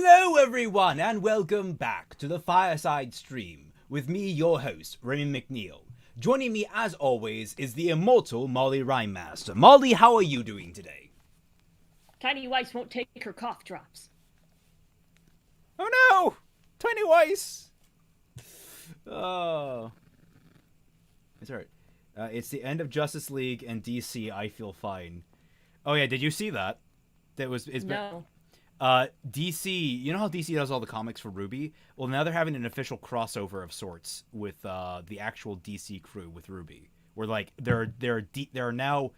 Hello everyone and welcome back to the Fireside stream with me, your host, Raymond McNeil. Joining me as always is the immortal Mollie Rhymemaster. Mollie, how are you doing today? Tiny Weiss won't take her cough drops. Oh no! Tiny Weiss! Oh. It's alright. It's the end of Justice League and DC, I feel fine. Oh yeah, did you see that? No. DC, you know how DC does all the comics for Ruby? Well, now they're having an official crossover of sorts with the actual DC crew with Ruby. Where like there are now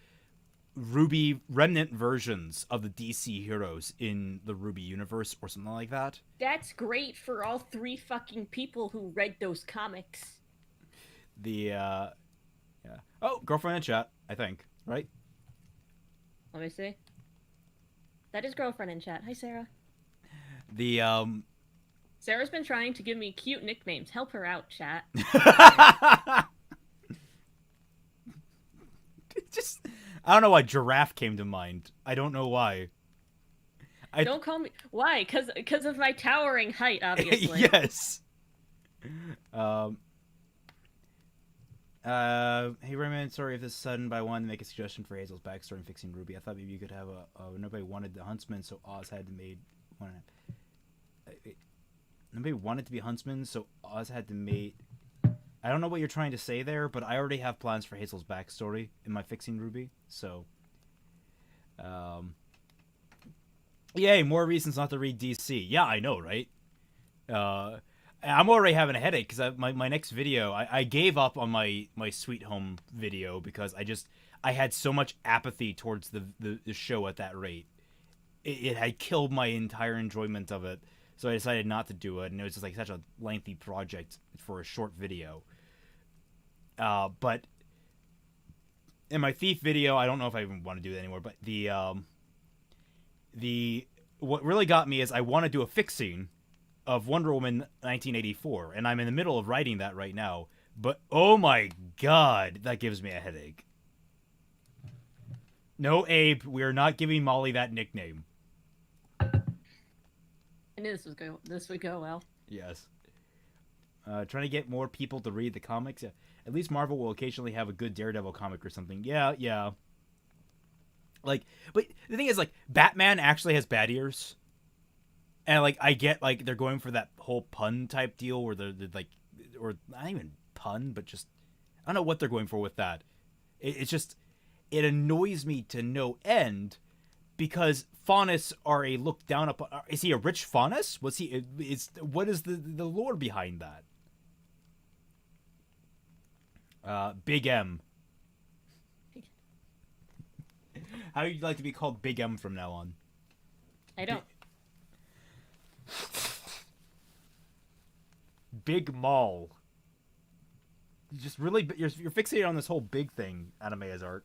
Ruby remnant versions of the DC heroes in the Ruby universe or something like that. That's great for all three fucking people who read those comics. Yeah. Oh, girlfriend in chat, I think, right? Let me see. That is girlfriend in chat. Hi, Sarah. The Sarah's been trying to give me cute nicknames. Help her out, chat. Just I don't know why giraffe came to mind. I don't know why. Don't call me. Why? Because of my towering height, obviously. Yes. Hey Raymond, sorry if this is sudden, but I wanted to make a suggestion for Hazel's backstory in fixing Ruby. I thought maybe you could have nobody wanted the huntsman, so Oz had to made nobody wanted to be huntsman, so Oz had to made. I don't know what you're trying to say there, but I already have plans for Hazel's backstory in my fixing Ruby, so yay, more reasons not to read DC. Yeah, I know, right? I'm already having a headache because my next video, I gave up on my Sweet Home video because I had so much apathy towards the show at that rate. It had killed my entire enjoyment of it, so I decided not to do it, and it was just like such a lengthy project for a short video. But in my Thief video, I don't know if I even want to do that anymore, but what really got me is I want to do a fixing of Wonder Woman 1984, and I'm in the middle of writing that right now, but oh my god, that gives me a headache. No, Abe, we are not giving Mollie that nickname. I knew this would go well. Yes. Trying to get more people to read the comics. Yeah. At least Marvel will occasionally have a good Daredevil comic or something. Yeah. Like, but the thing is, like, Batman actually has bat ears. And, like, I get, like, they're going for that whole pun type deal where they're like, or not even pun, but just, I don't know what they're going for with that. It's just, it annoys me to no end because Faunus are a look down upon. Is he a rich Faunus? What is the lore behind that? Big M. How would you like to be called Big M from now on? I don't. Big Mall. You just really you're fixated on this whole big thing. Anime as art.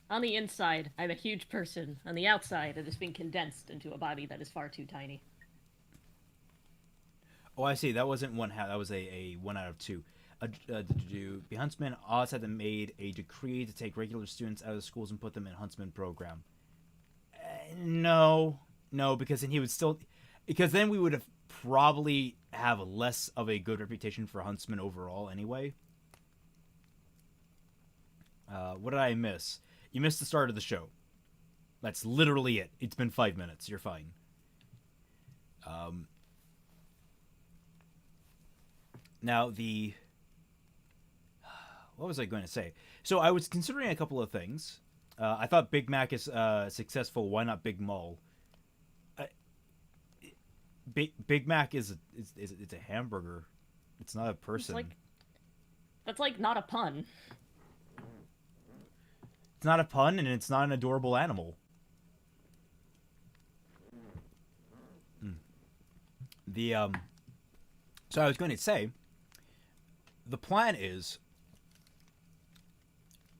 On the inside, I'm a huge person. On the outside, it has been condensed into a body that is far too tiny. Oh, I see. That wasn't one half. That was a 1 out of 2. Be Huntsman. Oz had made a decree to take regular students out of schools and put them in Huntsman program. No, because then he would still, because then we would have probably have less of a good reputation for Huntsman overall anyway. What did I miss? You missed the start of the show. That's literally it. It's been 5 minutes. You're fine. Now what was I going to say? So I was considering a couple of things. I thought Big Mac is successful. Why not Big Mall? Big Mac it's a hamburger. It's not a person. That's like not a pun. It's not a pun, and it's not an adorable animal. So I was going to say, the plan is,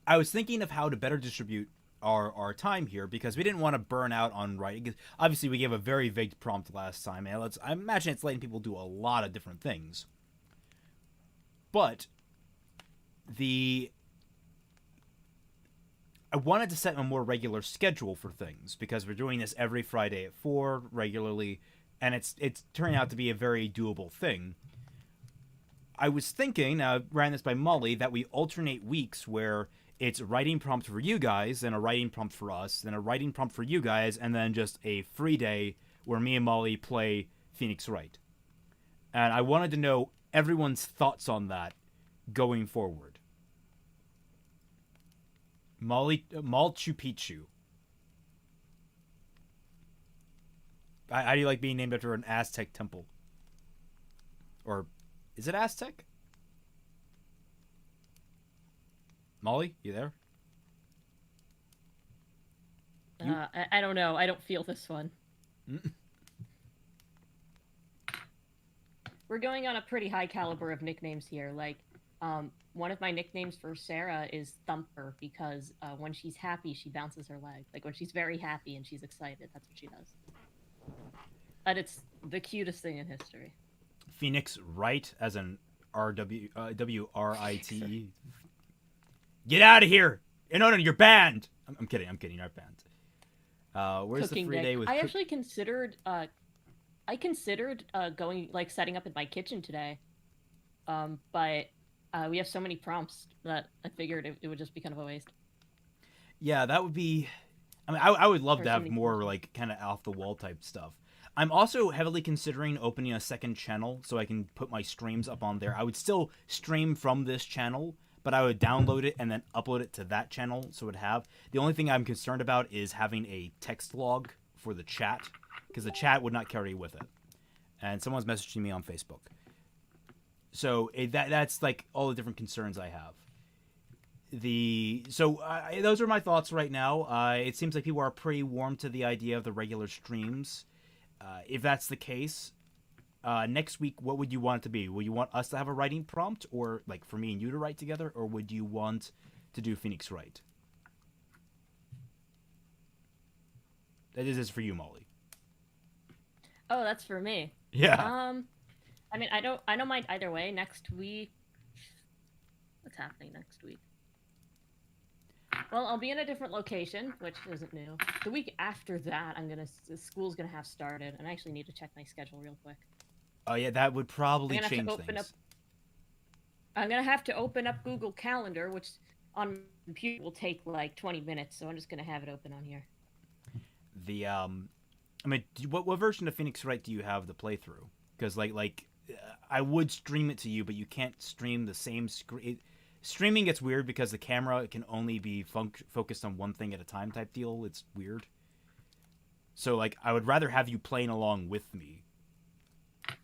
I was thinking of how to better distribute our time here because we didn't want to burn out on writing. Obviously, we gave a very vague prompt last time, and I imagine it's letting people do a lot of different things. But I wanted to set a more regular schedule for things because we're doing this every Friday at 4 regularly, and it's turning out to be a very doable thing. I was thinking, I ran this by Mollie, that we alternate weeks where it's a writing prompt for you guys, then a writing prompt for us, then a writing prompt for you guys, and then just a free day where me and Mollie play Phoenix Wright. And I wanted to know everyone's thoughts on that going forward. Machu Picchu. How do you like being named after an Aztec temple? Or is it Aztec? Mollie, you there? I don't know. I don't feel this one. We're going on a pretty high caliber of nicknames here. Like, one of my nicknames for Sarah is Thumper because when she's happy, she bounces her leg. Like, when she's very happy and she's excited, that's what she does. And it's the cutest thing in history. Phoenix Wright as an WRITE. Get out of here! No, you're banned! I'm kidding, you're not banned. Where's Cooking the free day with... I actually considered... I considered going, like, setting up in my kitchen today. But we have so many prompts that I figured it would just be kind of a waste. Yeah, that would be... I mean, I would love to have more, like, kind of off-the-wall type stuff. I'm also heavily considering opening a second channel so I can put my streams up on there. I would still stream from this channel, but I would download it and then upload it to that channel so it would have... The only thing I'm concerned about is having a text log for the chat, because the chat would not carry with it. And someone's messaging me on Facebook. So that's like all the different concerns I have. Those are my thoughts right now. It seems like people are pretty warm to the idea of the regular streams. If that's the case, next week, what would you want it to be? Would you want us to have a writing prompt, or like for me and you to write together, or would you want to do Phoenix Wright? That is for you, Mollie. Oh, that's for me. Yeah. I mean, I don't mind either way. Next week, what's happening next week? Well, I'll be in a different location, which isn't new. The week after that, the school's gonna have started, and I actually need to check my schedule real quick. Oh yeah, that would probably change things. I'm gonna have to open up Google Calendar, which on my computer will take like 20 minutes, so I'm just gonna have it open on here. I mean, what version of Phoenix Wright do you have to play through? Because I would stream it to you, but you can't stream the same screen. Streaming gets weird because the camera can only be focused on one thing at a time type deal. It's weird. So, like, I would rather have you playing along with me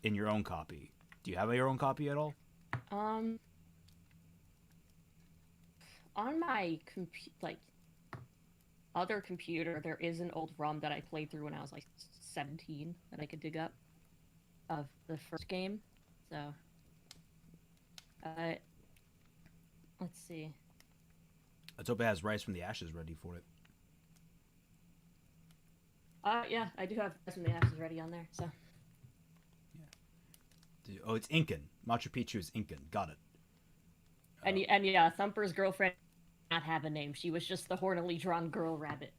in your own copy. Do you have your own copy at all? On my other computer, there is an old ROM that I played through when I was like 17 that I could dig up of the first game. So, let's see. Let's hope it has Rise from the Ashes ready for it. Yeah, I do have Rise from the Ashes ready on there. So. Yeah. Oh, it's Incan. Machu Picchu is Incan. Got it. And yeah, Thumper's girlfriend did not have a name. She was just the hornily drawn girl rabbit.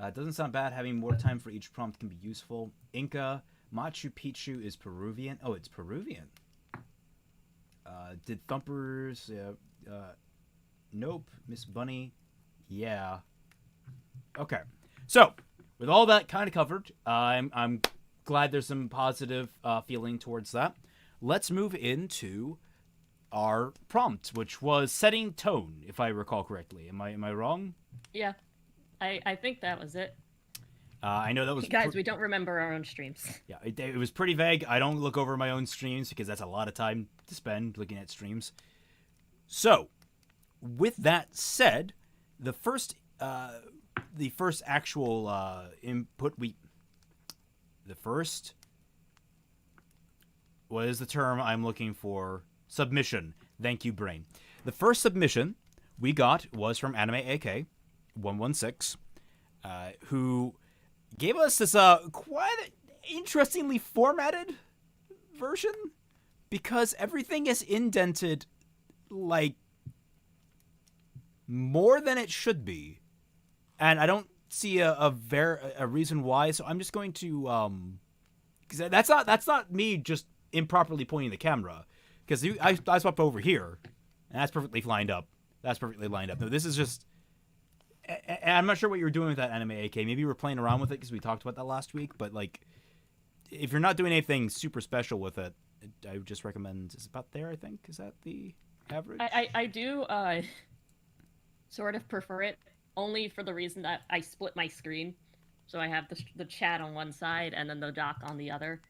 It doesn't sound bad. Having more time for each prompt can be useful. Inca. Machu Picchu is Peruvian. Oh, it's Peruvian. Did Thumpers... nope. Miss Bunny. Yeah. Okay. So, with all that kind of covered, I'm glad there's some positive feeling towards that. Let's move into our prompt, which was setting tone, if I recall correctly. Am I wrong? Yeah. I think that was it. I know that was... Guys, we don't remember our own streams. Yeah, it was pretty vague. I don't look over my own streams because that's a lot of time to spend looking at streams. So, with that said, the first actual input what is the term I'm looking for? Submission. Thank you, brain. The first submission we got was from Anime AK 116, who gave us this quite interestingly formatted version because everything is indented like more than it should be, and I don't see a reason why. So I'm just going to because that's not me just improperly pointing the camera, because I swapped over here, and that's perfectly lined up. That's perfectly lined up. No, this is just. And I'm not sure what you were doing with that anime, AK. Maybe you were playing around with it because we talked about that last week. But like, if you're not doing anything super special with it, I would just recommend. It's about there, I think. Is that the average? I do sort of prefer it only for the reason that I split my screen, so I have the chat on one side and then the dock on the other.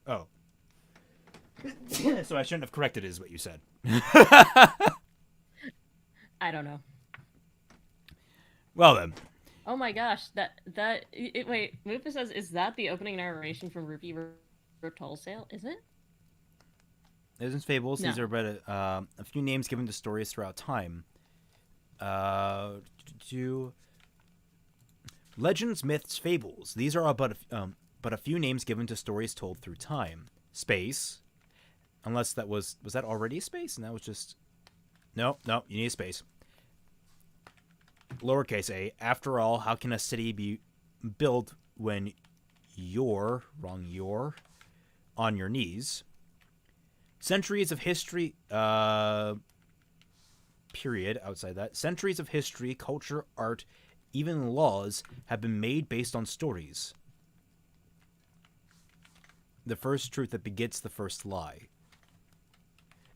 Oh. So I shouldn't have corrected it, is what you said. I don't know. Well then. Oh my gosh, wait, Mufa says, is that the opening narration from Ruby Ripped Wholesale? Is it? Legends, Fables. No. These are about a few names given to stories throughout time. Legends, myths, fables. These are but a few names given to stories told through time. Space. Unless that was that already space? And that was just... No, you need a space. Lowercase a. After all, how can a city be built when you're on your knees? Centuries of history, period, outside that. Centuries of history, culture, art, even laws have been made based on stories. The first truth that begets the first lie.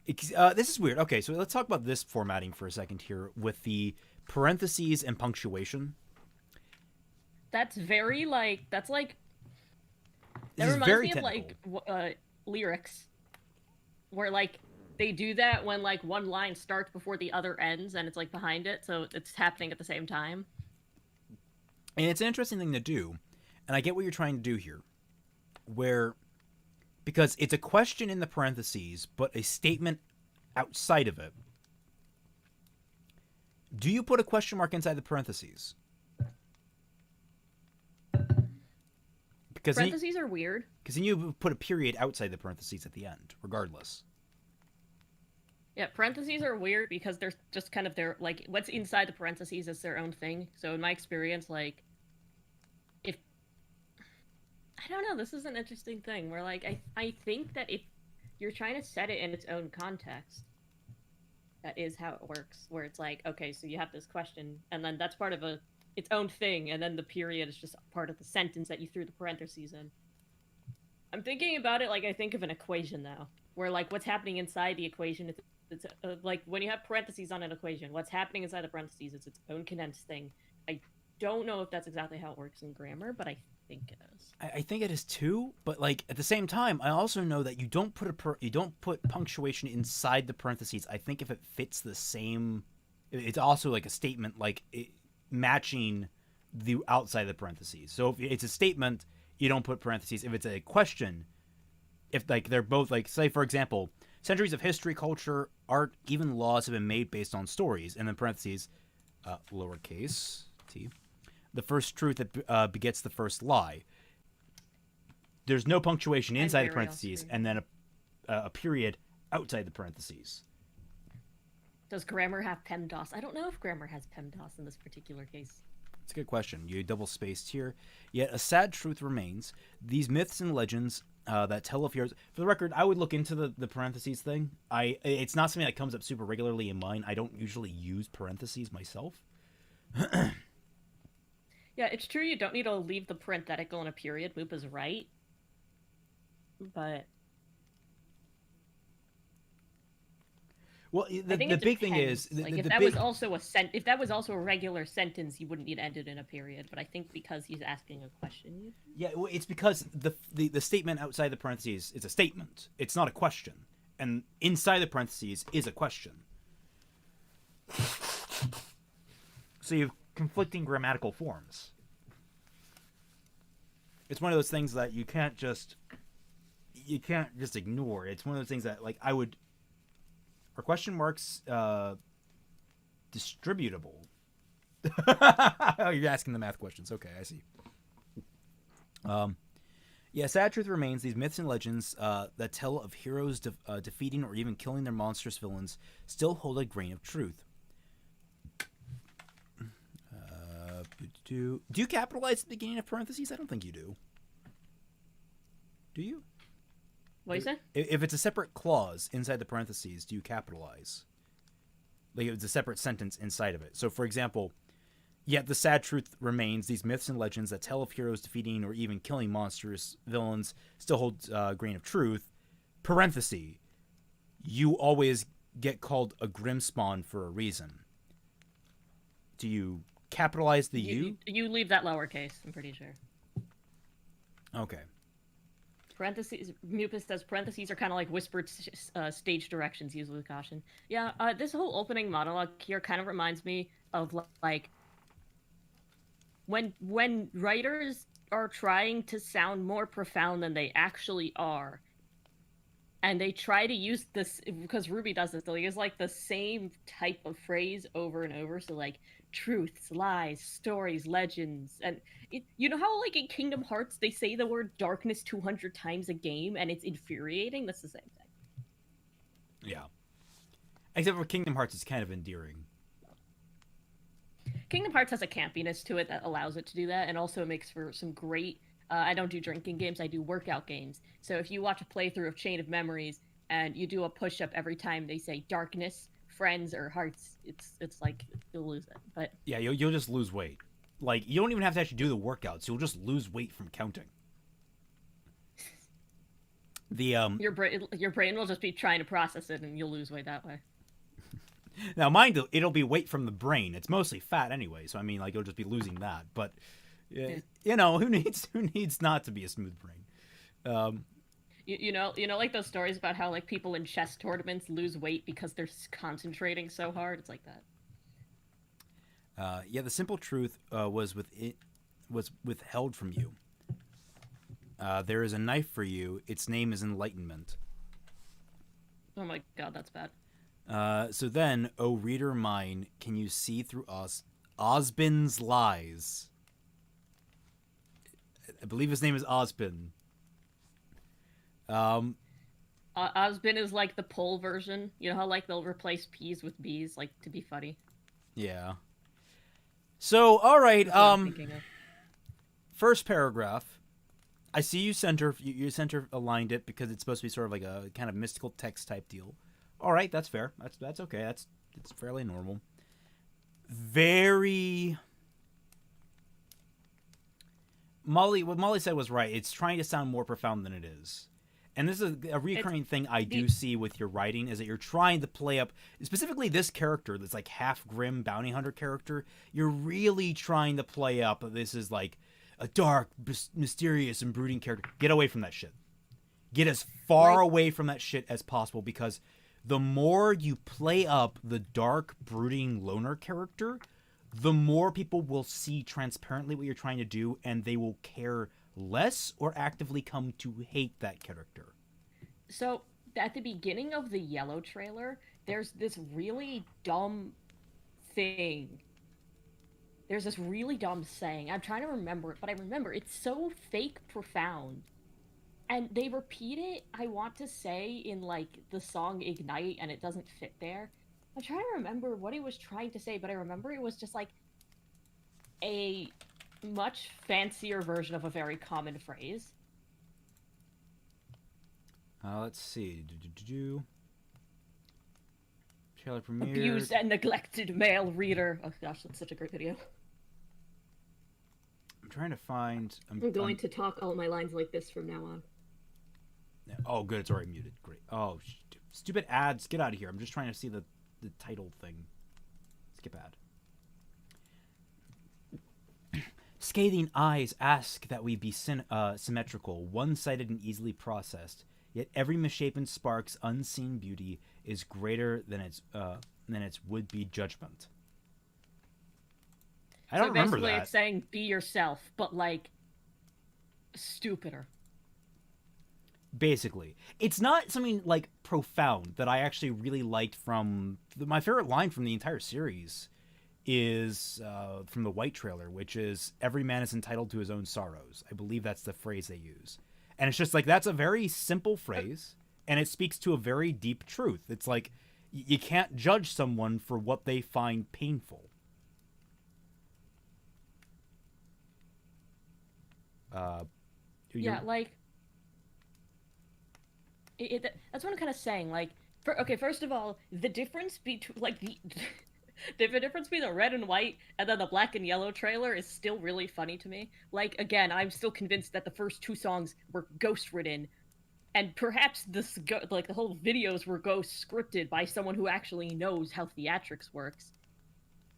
This is weird. Okay, so let's talk about this formatting for a second here with the parentheses and punctuation. That's very like that This reminds me of like lyrics, where like they do that when like one line starts before the other ends and it's like behind it, so it's happening at the same time. And it's an interesting thing to do, and I get what you're trying to do here, because it's a question in the parentheses, but a statement outside of it. Do you put a question mark inside the parentheses? Because parentheses are weird. Because then you put a period outside the parentheses at the end, regardless. Yeah, parentheses are weird because they're just kind of like what's inside the parentheses is their own thing. So in my experience, like, if I don't know, this is an interesting thing where like I think that if you're trying to set it in its own context, that is how it works. Where it's like, okay, so you have this question, and then that's part of its own thing, and then the period is just part of the sentence that you threw the parentheses in. I'm thinking about it like I think of an equation now, where like what's happening inside the equation, it's like when you have parentheses on an equation, what's happening inside the parentheses is its own condensed thing. I don't know if that's exactly how it works in grammar, but I think it is. I think it is too, but like at the same time, I also know that you don't put punctuation inside the parentheses. I think if it fits the same, it's also like a statement, like matching the outside of the parentheses. So if it's a statement, you don't put parentheses. If it's a question, if like they're both like, say for example, centuries of history, culture, art, even laws have been made based on stories, and then parentheses, lowercase t, the first truth that begets the first lie. There's no punctuation inside the parentheses, and then a period outside the parentheses. Does grammar have PEMDAS? I don't know if grammar has PEMDAS in this particular case. It's a good question. You double spaced here. Yet a sad truth remains. These myths and legends that tell of yours. For the record, I would look into the parentheses thing. It's not something that comes up super regularly in mine. I don't usually use parentheses myself. Yeah, it's true you don't need to leave the parenthetical in a period. Moop is right. But well, the big thing is, if that was also a regular sentence, you wouldn't need to end it in a period. But I think because he's asking a question, yeah, well, it's because the statement outside the parentheses is a statement. It's not a question, and inside the parentheses is a question. So you have conflicting grammatical forms. It's one of those things that you can't just ignore. It's one of those things that like I would. Are question marks distributable? Oh, you're asking the math questions. Okay, I see. Yeah, sad truth remains. These myths and legends that tell of heroes defeating or even killing their monstrous villains still hold a grain of truth. Do you capitalize at the beginning of parentheses? I don't think you do. Do you? What do you say? If it's a separate clause inside the parentheses, do you capitalize? Like, it's a separate sentence inside of it. So, for example, yet the sad truth remains, these myths and legends that tell of heroes defeating or even killing monstrous villains still hold a grain of truth. Parenthesis, you always get called a Grimspawn for a reason. Do you capitalize the U? You leave that lowercase, I'm pretty sure. Okay. Parentheses, Mupus says parentheses are kind of like whispered stage directions, used with caution. Yeah, this whole opening monologue here kind of reminds me of like when writers are trying to sound more profound than they actually are, and they try to use this, because Ruby does this, they use like the same type of phrase over and over. So like truths, lies, stories, legends, and you know how like in Kingdom Hearts they say the word darkness 200 times a game and it's infuriating? That's the same thing. Yeah. Except for Kingdom Hearts, it's kind of endearing. Kingdom Hearts has a campiness to it that allows it to do that, and also it makes for some great I don't do drinking games, I do workout games. So if you watch a playthrough of Chain of Memories and you do a push-up every time they say darkness, friends, or hearts, it's like you'll lose it. But yeah, you'll just lose weight. Like, you don't even have to actually do the workouts. You'll just lose weight from counting. Your brain will just be trying to process it, and you'll lose weight that way. Now, mind you, it'll be weight from the brain. It's mostly fat anyway, so I mean, like, you'll just be losing that. But you know, who needs not to be a smooth brain? You know, like those stories about how like people in chess tournaments lose weight because they're concentrating so hard. It's like that. Yeah, the simple truth was withheld from you. There is a knife for you. Its name is enlightenment. Oh my god, that's bad. So then, O reader mine, can you see through Osbin's lies? I believe his name is Osbin. Osbin is like the poll version. You know how like they'll replace P's with B's, like to be funny. Yeah. So, all right. First paragraph. I see you center aligned it because it's supposed to be sort of like a kind of mystical text type deal. All right, that's fair. That's okay. It's fairly normal. What Molly said was right. It's trying to sound more profound than it is. And this is a recurring thing I do see with your writing, is that you're trying to play up, specifically this character that's like half grim bounty hunter character. You're really trying to play up that this is like a dark, mysterious, and brooding character. Get away from that shit. Get as far away from that shit as possible, because the more you play up the dark, brooding loner character, the more people will see transparently what you're trying to do, and they will care less or actively come to hate that character. So, at the beginning of the Yellow trailer, there's this really dumb thing. There's this really dumb saying. I'm trying to remember it, but I remember it's so fake profound. And they repeat it, I want to say, in like the song Ignite, and it doesn't fit there. I'm trying to remember what he was trying to say, but I remember it was just like a much fancier version of a very common phrase. Let's see. Trailer premiere. Abused and neglected male reader. Oh gosh, that's such a great video. I'm trying to find. I'm going to talk all my lines like this from now on. Oh, good. It's already muted. Great. Oh, stupid ads. Get out of here. I'm just trying to see the title thing. Skip ad. Scathing eyes ask that we be symmetrical, one-sided and easily processed. Yet every misshapen spark's unseen beauty is greater than its would-be judgment. I don't remember that. So basically it's saying be yourself, but like stupider. Basically. It's not something like profound that I actually really liked from my favorite line from the entire series is from the White trailer, which is every man is entitled to his own sorrows. I believe that's the phrase they use. And it's just like, that's a very simple phrase, and it speaks to a very deep truth. It's like, you can't judge someone for what they find painful. Yeah, like that's what I'm kind of saying. Like, okay, first of all, the difference between like the difference between the red and white and then the black and yellow trailer is still really funny to me. Like, again, I'm still convinced that the first two songs were ghost written, and perhaps like the whole videos were ghost scripted by someone who actually knows how theatrics works.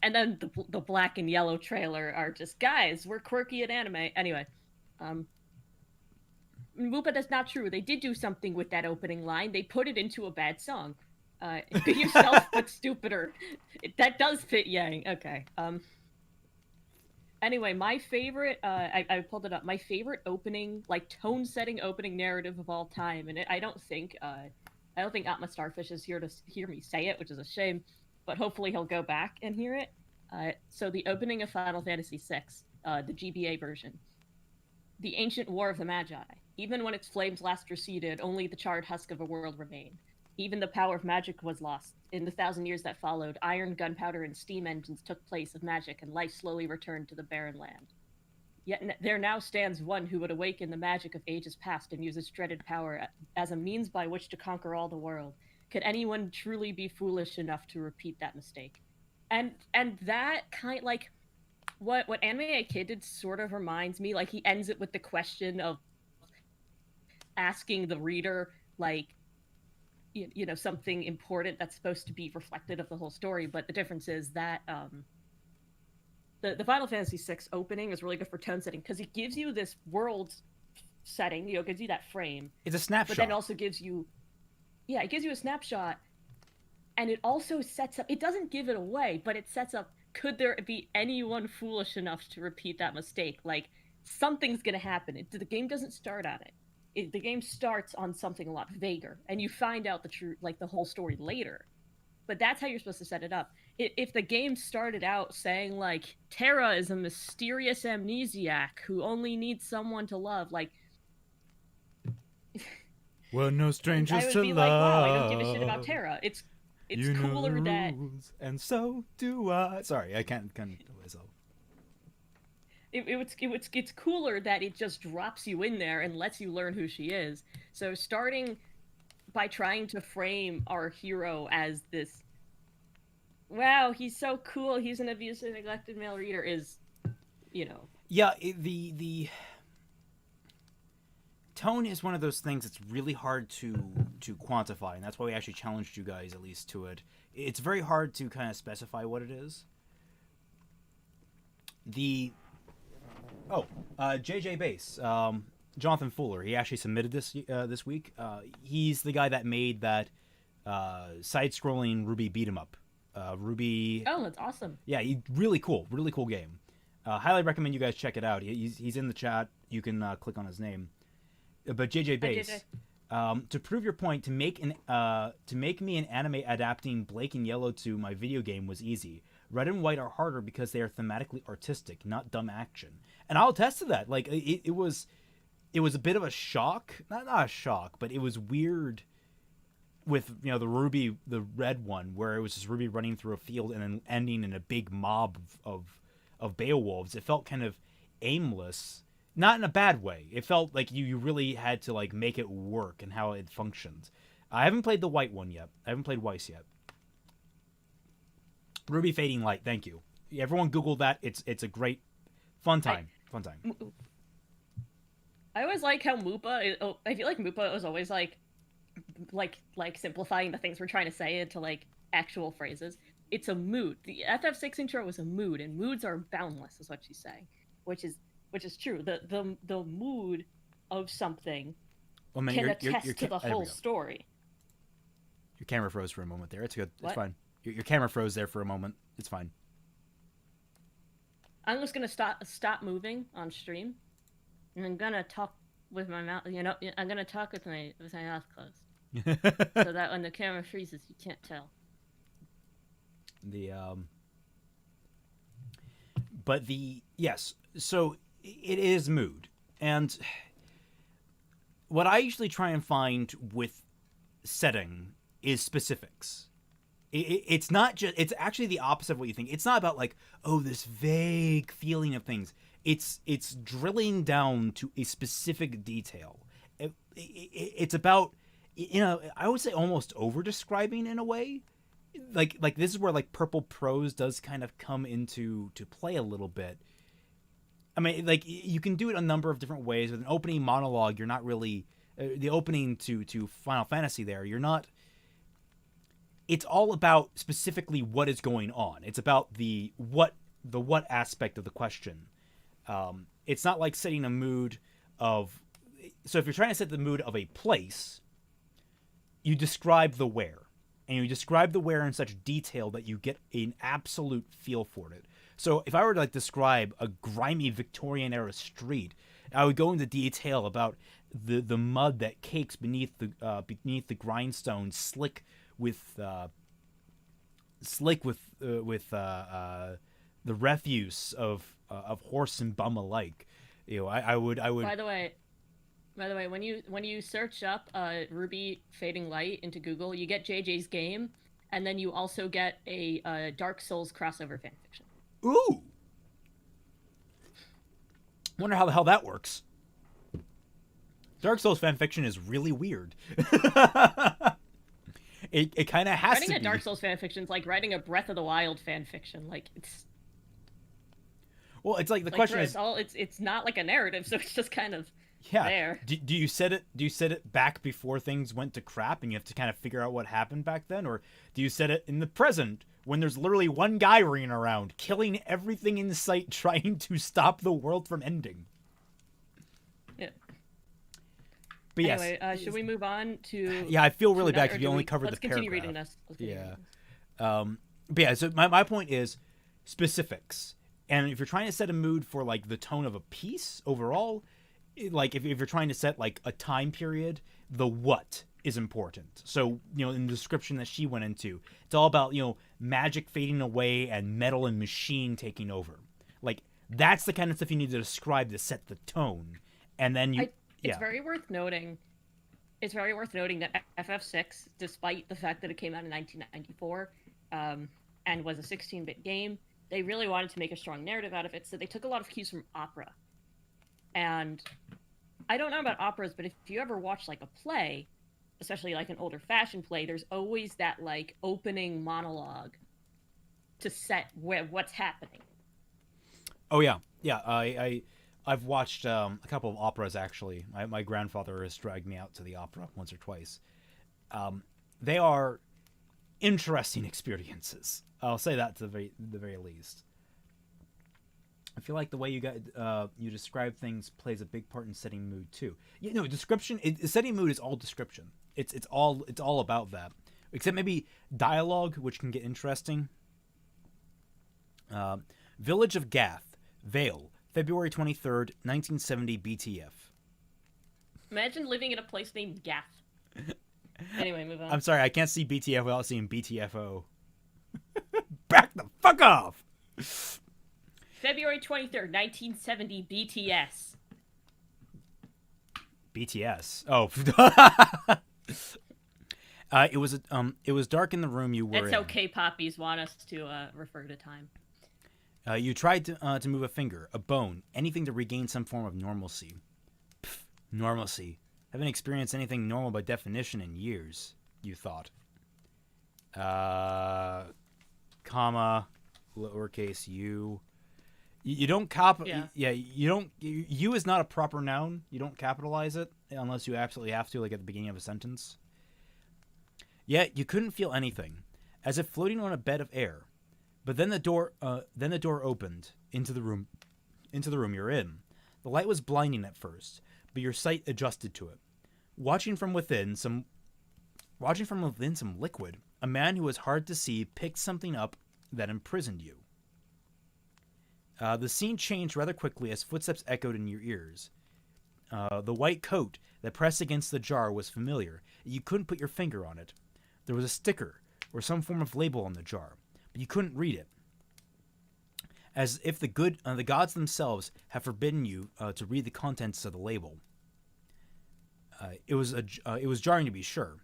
And then the black and yellow trailer are just, guys, we're quirky at anime. Anyway, um, but that's not true. They did do something with that opening line. They put it into a bad song. Be yourself, but stupider. That does fit Yang. Okay. Anyway, my favorite. I pulled it up. My favorite opening, like tone-setting opening narrative of all time, and I don't think. I don't think Atma Starfish is here to hear me say it, which is a shame. But hopefully he'll go back and hear it. So the opening of Final Fantasy VI, the GBA version, the ancient war of the Magi. Even when its flames last receded, only the charred husk of a world remained. Even the power of magic was lost. In the 1,000 years that followed, iron, gunpowder, and steam engines took place of magic, and life slowly returned to the barren land. Yet there now stands one who would awaken the magic of ages past and use its dreaded power as a means by which to conquer all the world. Could anyone truly be foolish enough to repeat that mistake? And that kind, like, what Anime Kid did sort of reminds me, like, he ends it with the question of asking the reader, like, you know, something important that's supposed to be reflected of the whole story. But the difference is that the Final Fantasy VI opening is really good for tone setting because it gives you this world setting, you know, gives you that frame. It's a snapshot. But then also gives you, yeah, it gives you a snapshot, and it also sets up. It doesn't give it away, but it sets up. Could there be anyone foolish enough to repeat that mistake? Like, something's gonna happen. The game doesn't start on it. The game starts on something a lot vaguer, and you find out the true, like, the whole story later. But that's how you're supposed to set it up. If the game started out saying, like, Terra is a mysterious amnesiac who only needs someone to love, like, we're no strangers I would to be love. like, wow, I don't give a shit about Terra. It's you cooler know the that rules, and so do I. Sorry, I can't do myself. it's cooler that it just drops you in there and lets you learn who she is. So starting by trying to frame our hero as this, wow, he's so cool, he's an abusive, neglected male reader, is, you know. Yeah, the tone is one of those things that's really hard to quantify, and that's why we actually challenged you guys at least to it. It's very hard to kind of specify what it is. JJ Bass, Jonathan Fuller, he actually submitted this this week. He's the guy that made that side-scrolling Ruby beat 'em up. Ruby. Oh, that's awesome. Yeah, really cool game. Highly recommend you guys check it out. He's in the chat. You can click on his name. But JJ Bass, to prove your point, to make me an anime adapting Blake and Yellow to my video game was easy. Red and White are harder because they are thematically artistic, not dumb action. And I'll attest to that. Like, it was a bit of a shock, not a shock, but it was weird with, you know, the red one, where it was just Ruby running through a field and then ending in a big mob of Beowulfs. It felt kind of aimless. Not in a bad way. It felt like you really had to, like, make it work and how it functioned. I haven't played the white one yet. I haven't played Weiss yet. Ruby Fading Light, thank you. Everyone Google that. It's a great fun time. I always like how Mupa. I feel like Mupa was always like simplifying the things we're trying to say into, like, actual phrases. It's a mood. The FF6 intro was a mood, and moods are boundless, is what she's saying, which is true. The mood of something can attest to the whole story. Your camera froze for a moment there. It's good. What? It's fine. Your camera froze there for a moment. It's fine. I'm just gonna stop moving on stream, and I'm gonna talk with my mouth. You know, I'm gonna talk with my mouth closed, so that when the camera freezes, you can't tell. Yes. So it is mood, and what I usually try and find with setting is specifics. It's not just, it's actually the opposite of what you think. It's not about like, oh, this vague feeling of things. It's drilling down to a specific detail. It's about, I would say almost over describing in a way. Like this is where like purple prose does kind of come into to play a little bit. I mean, like, you can do it a number of different ways. With an opening monologue, you're not really the opening to Final Fantasy. There, you're not. It's all about specifically what is going on. It's about the what aspect of the question. It's not like setting a mood of. So if you're trying to set the mood of a place, you describe the where, and you describe the where in such detail that you get an absolute feel for it. So if I were to like describe a grimy Victorian era street, I would go into detail about the mud that cakes beneath the grindstone, slick with the refuse of horse and bum alike. I would. By the way, when you search up Ruby Fading Light into Google, you get JJ's game, and then you also get a Dark Souls crossover fanfiction. Ooh. Wonder how the hell that works. Dark Souls fanfiction is really weird. It kind of has writing to be. Writing a Dark Souls fanfiction is like writing a Breath of the Wild fanfiction. Like, it's. Well, it's like the question is. It's not like a narrative, so it's just kind of. Yeah. There. Do you set it back before things went to crap and you have to kind of figure out what happened back then, or do you set it in the present when there's literally one guy running around killing everything in sight, trying to stop the world from ending? Yeah. But anyway, should we move on to? Yeah, I feel really bad because we only covered the paragraph. Let's continue reading this. But yeah, so my point is specifics, and if you're trying to set a mood for like the tone of a piece overall. Like if you're trying to set like a time period, the what is important. So, in the description that she went into, it's all about, magic fading away and metal and machine taking over. Like that's the kind of stuff you need to describe to set the tone. And then it's very worth noting. It's very worth noting that FF6, despite the fact that it came out in 1994 and was a 16-bit game, they really wanted to make a strong narrative out of it. So they took a lot of cues from opera. And I don't know about operas, but if you ever watch like a play, especially like an older fashioned play, there's always that like opening monologue to set what's happening. Oh yeah. I've watched a couple of operas actually. My grandfather has dragged me out to the opera once or twice. They are interesting experiences. I'll say that to the very least. I feel like the way you describe things plays a big part in setting mood too. Setting mood is all description. It's all about that. Except maybe dialogue, which can get interesting. Village of Gath, Vale, February 23rd, 1970 BTF. Imagine living in a place named Gath. Anyway, move on. I'm sorry, I can't see BTF without seeing BTFO. Back the fuck off! February 23rd, 1970 BTS. BTS. Oh. It was dark in the room you were in. That's how K-poppies want us to refer to time. You tried to move a finger, a bone, anything to regain some form of normalcy. Pff, normalcy. Haven't experienced anything normal by definition in years, you thought. Comma, lowercase u. You don't you don't. You is not a proper noun. You don't capitalize it unless you absolutely have to, like at the beginning of a sentence. Yet you couldn't feel anything, as if floating on a bed of air. But then the door opened into the room you're in. The light was blinding at first, but your sight adjusted to it. Watching from within some liquid, a man who was hard to see picked something up that imprisoned you. The scene changed rather quickly as footsteps echoed in your ears. The white coat that pressed against the jar was familiar. You couldn't put your finger on it. There was a sticker or some form of label on the jar, but you couldn't read it. As if the gods themselves have forbidden you to read the contents of the label. It was jarring to be sure.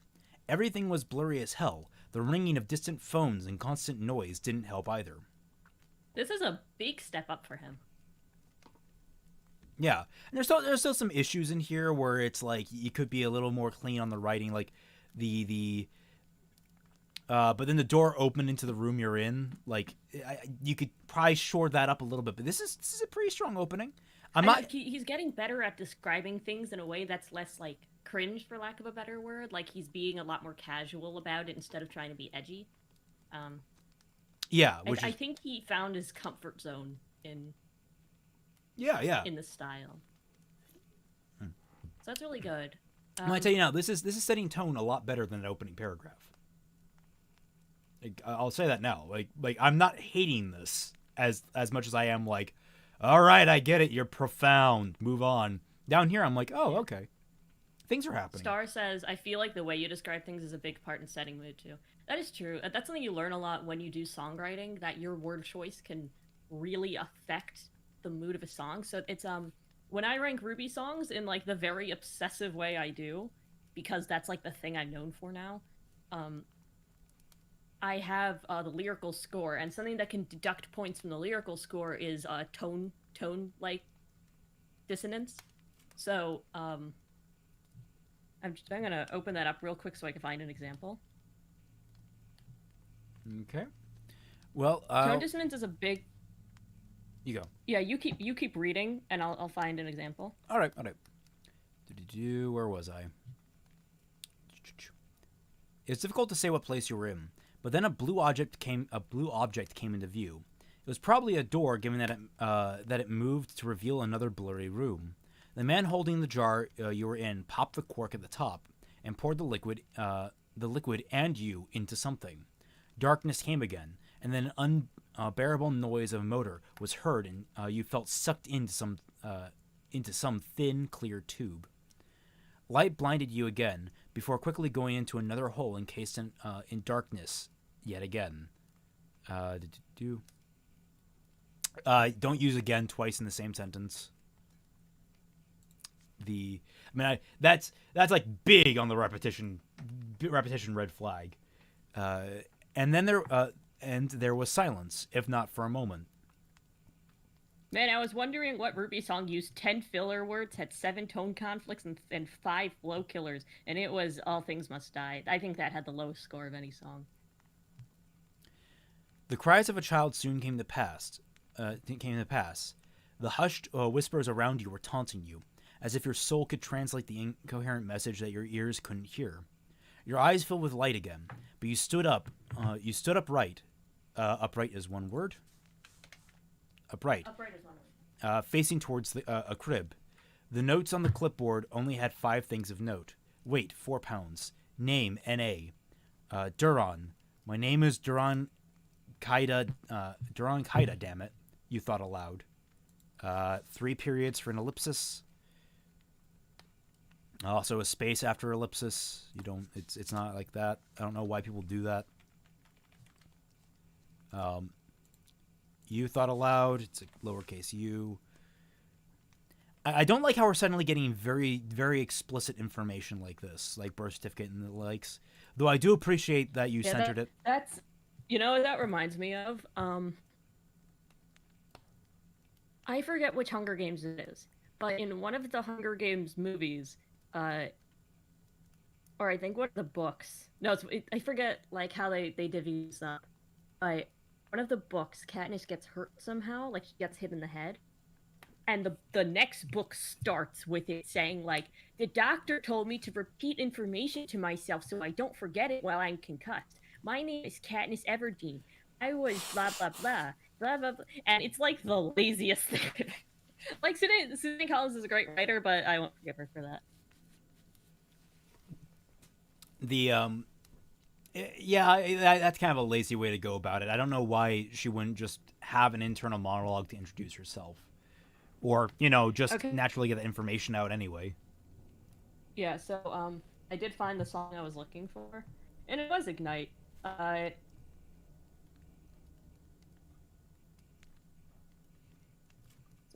Everything was blurry as hell. The ringing of distant phones and constant noise didn't help either. This is a big step up for him. Yeah, and there's still some issues in here where it's like you could be a little more clean on the writing, like the but then the door opened into the room you're in. Like you could probably shore that up a little bit, but this is a pretty strong opening. He's getting better at describing things in a way that's less like cringe, for lack of a better word. Like he's being a lot more casual about it instead of trying to be edgy. Yeah, I think he found his comfort zone in in the style. So that's really good. I tell you now, this is setting tone a lot better than an opening paragraph. Like, I'll say that now. Like I'm not hating this as much as I am like, all right, I get it. You're profound. Move on. Down here, I'm like, oh, okay. Things are happening. Star says, I feel like the way you describe things is a big part in setting mood, too. That is true. That's something you learn a lot when you do songwriting, that your word choice can really affect the mood of a song. So it's, when I rank Ruby songs in, like, the very obsessive way I do, because that's, like, the thing I'm known for now, I have the lyrical score, and something that can deduct points from the lyrical score is tone like dissonance. So I'm gonna open that up real quick so I can find an example. Okay. Well, tone dissonance is a big. You go. Yeah, you keep reading, and I'll find an example. All right. Where was I? It's difficult to say what place you were in. But then a blue object came into view. It was probably a door, given that it moved to reveal another blurry room. The man holding the jar you were in popped the cork at the top and poured the liquid and you into something. Darkness came again, and then an unbearable noise of a motor was heard, and you felt sucked into some thin, clear tube. Light blinded you again before quickly going into another hole encased in darkness. Yet again. Don't use again twice in the same sentence. That's like big on the repetition red flag. And then there was silence, if not for a moment. Man, I was wondering what Ruby song used 10 filler words, had 7 tone conflicts, and 5 flow killers, and it was All Things Must Die. I think that had the lowest score of any song. The cries of a child soon came to pass. The hushed whispers around you were taunting you, as if your soul could translate the incoherent message that your ears couldn't hear. Your eyes filled with light again, but you stood up. You stood upright. Upright is one word. Upright. Upright is one word. Facing towards a crib. The notes on the clipboard only had 5 things of note. Weight, 4 pounds. Name, N.A. Duran. My name is Duran Kaida, damn it, you thought aloud. 3 periods for an ellipsis. Also a space after ellipsis. It's not like that. I don't know why people do that. You thought aloud. It's a lowercase u. I don't like how we're suddenly getting very, very explicit information like this, like birth certificate and the likes. Though I do appreciate that you centered it. That's, you know what that reminds me of? I forget which Hunger Games it is, but in one of the Hunger Games movies, or I think one of the books. No, I forget like how they divvy this up. But one of the books, Katniss gets hurt somehow, like she gets hit in the head. And the next book starts with it saying, like, the doctor told me to repeat information to myself so I don't forget it while I'm concussed. My name is Katniss Everdeen. I was blah, blah, blah, blah, blah, blah. And it's, like, the laziest thing. Like, Susan Collins is a great writer, but I won't forgive her for that. That's kind of a lazy way to go about it. I don't know why she wouldn't just have an internal monologue to introduce herself. Or, just naturally get the information out anyway. Yeah, so, I did find the song I was looking for. And it was Ignite. So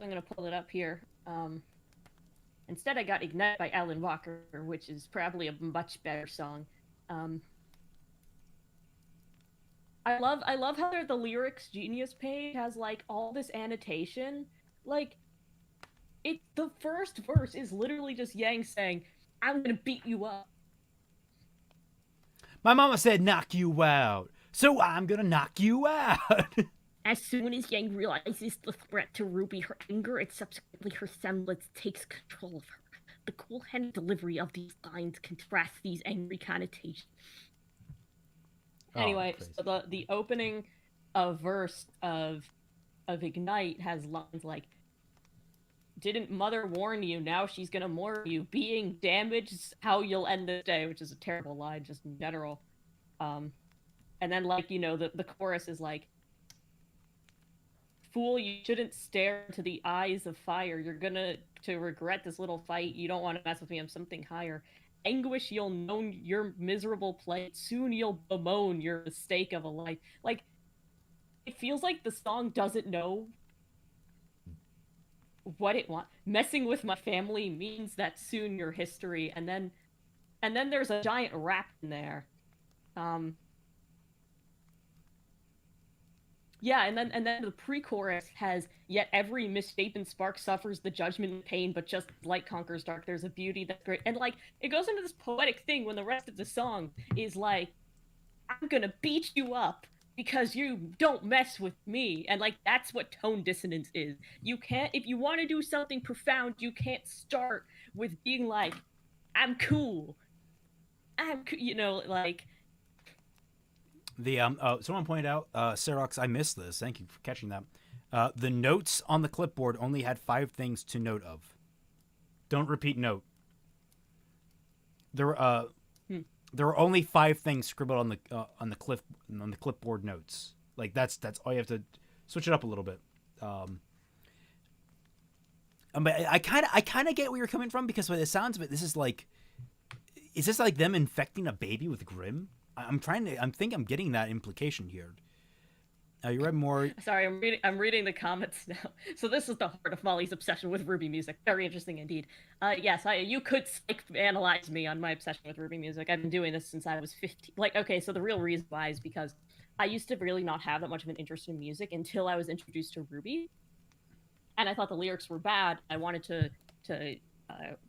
I'm gonna pull it up here. Instead, I got Ignite by Alan Walker, which is probably a much better song. Um, I love how the lyrics genius page has like all this annotation. Like the first verse is literally just Yang saying, "I'm gonna beat you up." My mama said knock you out, so I'm gonna knock you out. As soon as Yang realizes the threat to Ruby, her anger and subsequently her semblance takes control of her. The cool-headed delivery of these lines contrasts these angry connotations. Anyway, so the opening of verse of Ignite has lines like, "Didn't mother warn you? Now she's gonna mourn you. Being damaged, how you'll end the day," which is a terrible line just in general. And then like, you know, the chorus is like, "Fool, you shouldn't stare into the eyes of fire. You're gonna to regret this little fight. You don't want to mess with me. I'm something higher. Anguish, you'll know your miserable plight. Soon you'll bemoan your mistake of a life." Like, it feels like the song doesn't know what it wants. Messing with my family means that soon your history, and then there's a giant rap in there. Yeah, and then the pre-chorus has, "Yet every misshapen spark suffers the judgment and pain, but just light conquers dark. There's a beauty that's great." And like, it goes into this poetic thing when the rest of the song is like, "I'm gonna beat you up because you don't mess with me." And like, that's what tone dissonance is. You can't, if you want to do something profound, you can't start with being like, "I'm cool. You know, like." The someone pointed out, Serox, I missed this. Thank you for catching that. The notes on the clipboard only had 5 things to note of. Don't repeat note. There were only 5 things scribbled on the clipboard notes. Like that's all you have to switch it up a little bit. But I kind of get where you're coming from, because by the sounds of it, this is like them infecting a baby with Grimm? I think I'm getting that implication here. You read more. Sorry, I'm reading the comments now. So this is the heart of Mollie's obsession with Ruby music. Very interesting indeed. Yes, you could analyze me on my obsession with Ruby music. I've been doing this since I was 15. Like, okay, so the real reason why is because I used to really not have that much of an interest in music until I was introduced to Ruby, and I thought the lyrics were bad. I wanted to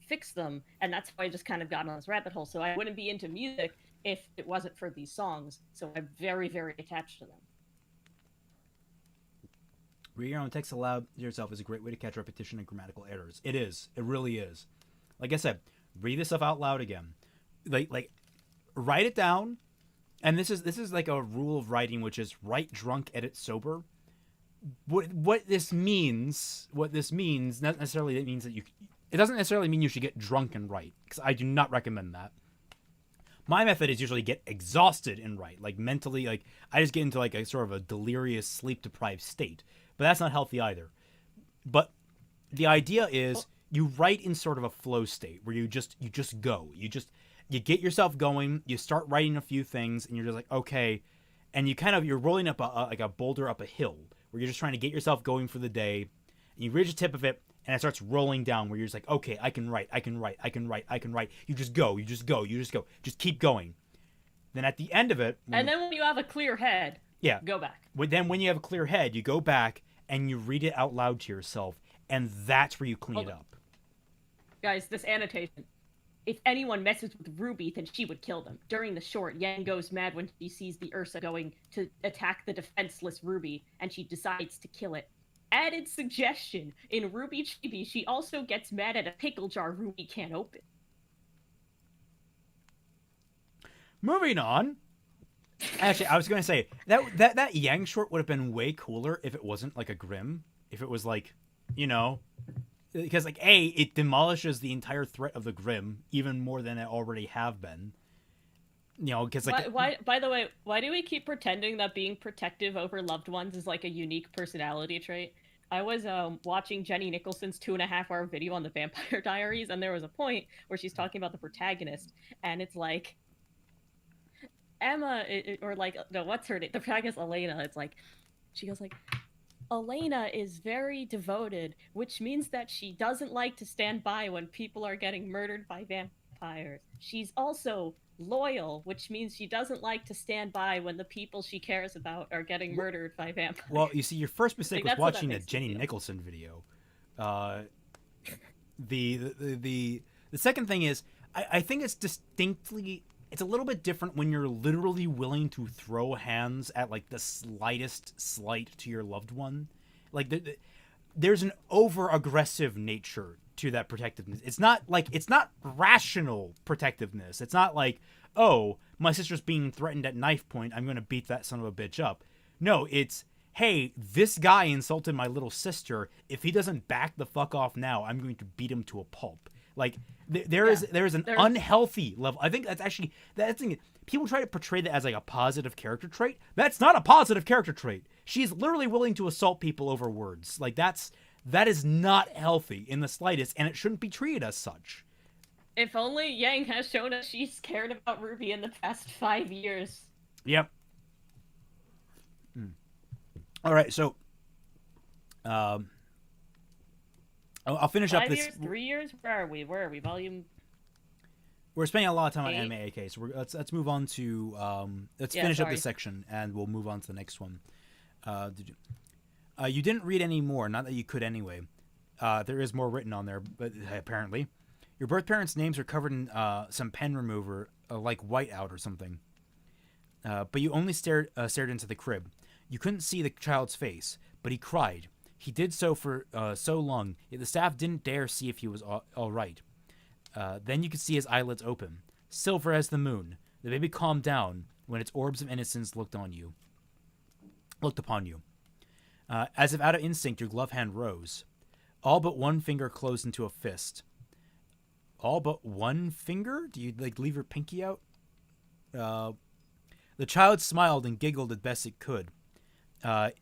fix them, and that's why I just kind of got on this rabbit hole. So I wouldn't be into music if it wasn't for these songs. So I'm very, very attached to them. Reading your own text aloud to yourself is a great way to catch repetition and grammatical errors. It is. It really is. Like I said, read this stuff out loud again. Like write it down. And this is like a rule of writing, which is write drunk, edit sober. What this means, not necessarily it means that it doesn't necessarily mean you should get drunk and write, because I do not recommend that. My method is usually get exhausted and write, like mentally, like I just get into like a sort of a delirious, sleep-deprived state. But that's not healthy either. But the idea is you write in sort of a flow state where you just go. You get yourself going, you start writing a few things, and you're just like, okay, and you're rolling up like a boulder up a hill where you're just trying to get yourself going for the day, and you reach the tip of it, and it starts rolling down where you're just like, okay, I can write. You just go. Just keep going. Then at the end of it... And then when you have a clear head, go back. Then when you have a clear head, you go back and you read it out loud to yourself, and that's where you clean it up. Guys, this annotation. If anyone messes with Ruby, then she would kill them. During the short, Yang goes mad when she sees the Ursa going to attack the defenseless Ruby, and she decides to kill it. Added suggestion, in Ruby Chibi, she also gets mad at a pickle jar Ruby can't open. Moving on. Actually, I was going to say, that Yang short would have been way cooler if it wasn't like a Grimm. If it was like, you know... Because, like, A, it demolishes the entire threat of the Grimm even more than it already have been. You know, because, like... Why, by the way, why do we keep pretending that being protective over loved ones is, like, a unique personality trait? I was watching Jenny Nicholson's 2.5-hour video on the Vampire Diaries, and there was a point where she's talking about the protagonist, and it's like... Emma, or, like, no, what's her name? The protagonist, Elena, it's like... She goes, like... Elena is very devoted, which means that she doesn't like to stand by when people are getting murdered by vampires. She's also loyal, which means she doesn't like to stand by when the people she cares about are getting murdered by vampires. Well, you see, your first mistake Like, was that's what that watching a makes me Jenny feel. Nicholson video. Uh, the second thing is, I think it's a little bit different when you're literally willing to throw hands at like the slightest slight to your loved one. Like there's an over aggressive nature to that protectiveness. It's not rational protectiveness. It's not like, oh, my sister's being threatened at knife point, I'm gonna beat that son of a bitch up. No, it's, hey, this guy insulted my little sister. If he doesn't back the fuck off now, I'm going to beat him to a pulp. Like there is an unhealthy level. I think that's actually that's thing. People try to portray that as like a positive character trait. That's not a positive character trait. She's literally willing to assault people over words. Like that is not healthy in the slightest, and it shouldn't be treated as such. If only Yang has shown us she's cared about Ruby in the past 5 years. Yep. All right, so I'll finish up 5 this. years, 3 years. Where are we? Where are we? Volume. We're spending a lot of time on 8? anime AK, so let's move on to let's finish up this section, and we'll move on to the next one. You didn't read any more, not that you could anyway. There is more written on there, but apparently, your birth parents' names are covered in some pen remover, like whiteout or something. But you only stared into the crib. You couldn't see the child's face, but he cried. He did so for so long, yet the staff didn't dare see if he was all right. Then you could see his eyelids open, silver as the moon. The baby calmed down when its orbs of innocence looked upon you. As if out of instinct, your glove hand rose. All but one finger closed into a fist. All but one finger? Do you like leave your pinky out? The child smiled and giggled as best it could.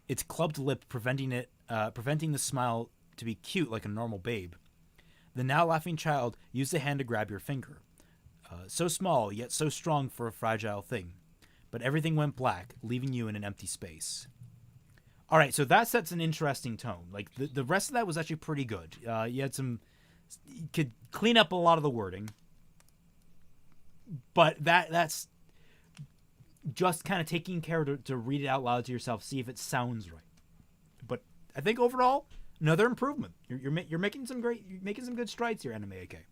Its clubbed lip preventing the smile to be cute like a normal babe. The now laughing child used a hand to grab your finger. So small, yet so strong for a fragile thing. But everything went black, leaving you in an empty space. All right, so that sets an interesting tone. Like, the rest of that was actually pretty good. You could clean up a lot of the wording. But that's just kind of taking care to read it out loud to yourself, see if it sounds right. But I think overall, another improvement. You're making some good strides here, Anime AK.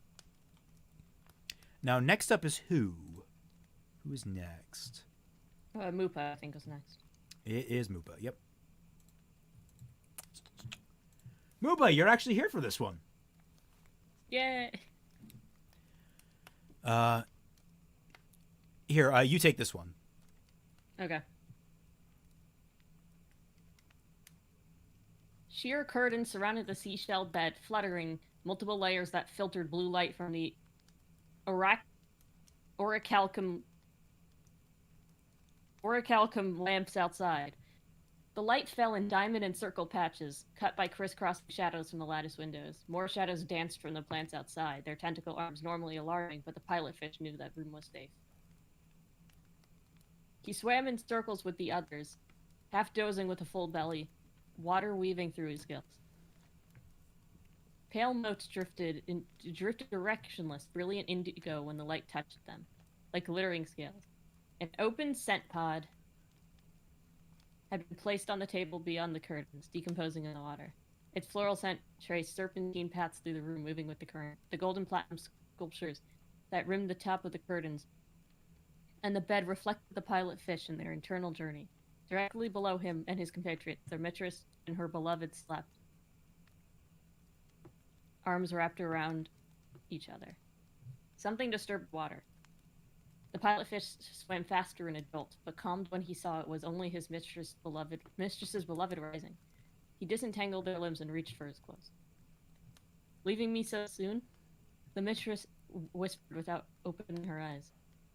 Now next up is who? Who is next? Mupa, I think, was next. It is Mupa. Yep. Mupa, you're actually here for this one. Yay! Here, you take this one. Okay. Sheer curtains surrounded the seashell bed, fluttering multiple layers that filtered blue light from the orichalcum lamps outside. The light fell in diamond and circle patches, cut by crisscrossing shadows from the lattice windows. More shadows danced from the plants outside, their tentacle arms normally alarming, but the pilot fish knew that room was safe. He swam in circles with the others, half dozing with a full belly, water weaving through his gills. Pale motes drifted directionless, brilliant indigo when the light touched them, like glittering scales. An open scent pod had been placed on the table beyond the curtains, decomposing in the water. Its floral scent traced serpentine paths through the room, moving with the current. The golden platinum sculptures that rimmed the top of the curtains and the bed reflected the pilot fish in their internal journey. Directly below him and his compatriots, their mistress and her beloved slept, arms wrapped around each other. Something disturbed water. The pilot fish swam faster in a jolt, but calmed when he saw it was only his mistress's beloved rising. He disentangled their limbs and reached for his clothes. Leaving me so soon? The mistress whispered without opening her eyes.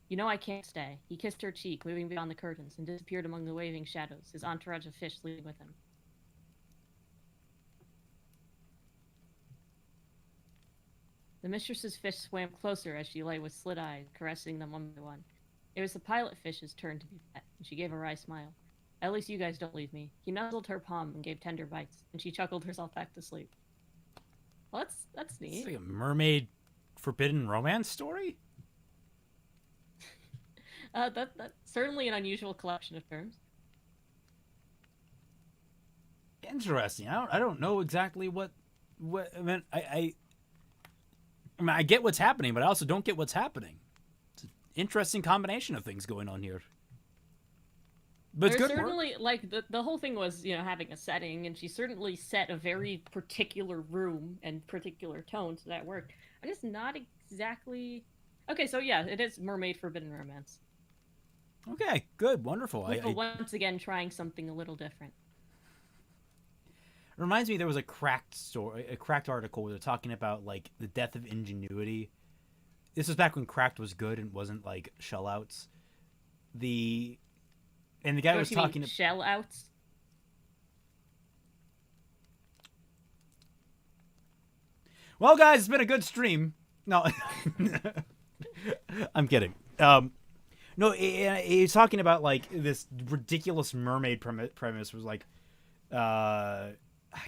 You know I can't stay. He kissed her cheek, moving beyond the curtains, and disappeared among the waving shadows, his entourage of fish leading with him. The mistress's fish swam closer as she lay with slit eyes, caressing them one by one. It was the pilot fish's turn to be pet, and she gave a wry smile. At least you guys don't leave me. He nuzzled her palm and gave tender bites, and she chuckled herself back to sleep. Well, that's It's neat. like a mermaid forbidden romance story. That's certainly an unusual collection of terms. Interesting. I don't know exactly what I mean. I mean I get what's happening, but I also don't get what's happening. It's an interesting combination of things going on here. But it's There's good work. certainly like the whole thing was having a setting, and she certainly set a very particular room and particular tone, so that worked. I'm just not exactly okay. So yeah, it is mermaid forbidden romance. Okay, good, wonderful. But once again, trying something a little different. It reminds me there was a cracked story, a cracked article where they're talking about like the death of ingenuity. This was back when cracked was good and wasn't like shell outs. The and the guy Don't was you mean talking. shell outs? Well, guys, it's been a good stream. No, I'm kidding. No, he's talking about like this ridiculous mermaid premise was like, I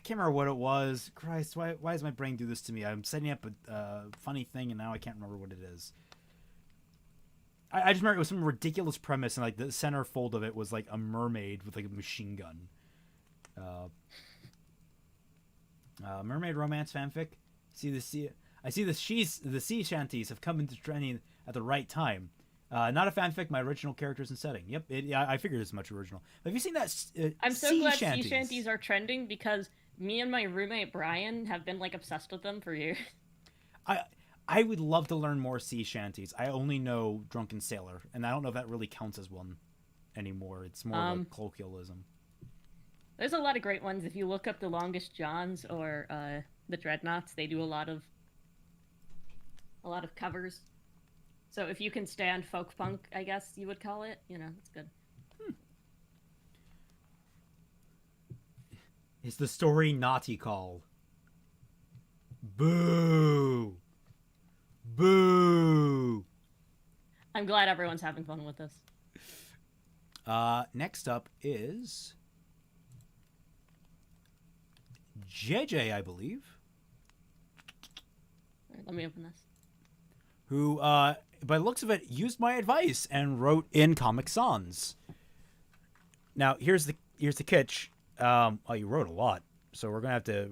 can't remember what it was. Christ, why does my brain do this to me? I'm setting up a funny thing and now I can't remember what it is. I just remember it was some ridiculous premise and like the centerfold of it was like a mermaid with like a machine gun. Mermaid romance fanfic. I see the sea shanties have come into trending at the right time. Not a fanfic. My original characters and setting. Yep, I figured it's much original. Have you seen that? I'm so sea glad shanties? sea shanties are trending because me and my roommate Brian have been like obsessed with them for years. I would love to learn more sea shanties. I only know Drunken Sailor, and I don't know if that really counts as one anymore. It's more of a colloquialism. There's a lot of great ones. If you look up the Longest Johns or the Dreadnoughts, they do a lot of covers. So if you can stand folk punk, I guess you would call it, it's good. Is the story Naughty Call? Boo! Boo! I'm glad everyone's having fun with this. Next up is JJ, I believe. All right, let me open this. Who, by the looks of it, used my advice and wrote in Comic Sans. Now, here's the catch. Oh, you wrote a lot, so we're gonna have to.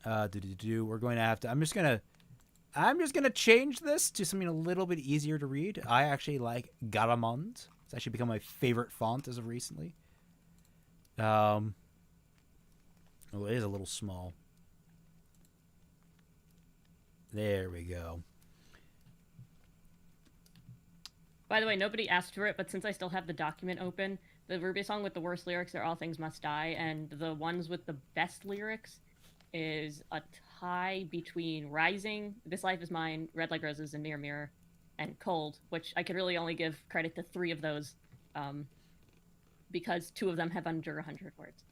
We're going to have to. I'm just gonna change this to something a little bit easier to read. I actually like Garamond. It's actually become my favorite font as of recently. Oh, it is a little small. There we go. By the way, nobody asked for it, but since I still have the document open, the Ruby song with the worst lyrics are All Things Must Die, and the ones with the best lyrics is a tie between Rising, This Life Is Mine, Red Like Roses, and Mirror Mirror, and Cold, which I could really only give credit to 3 of those, because 2 of them have under 100 words.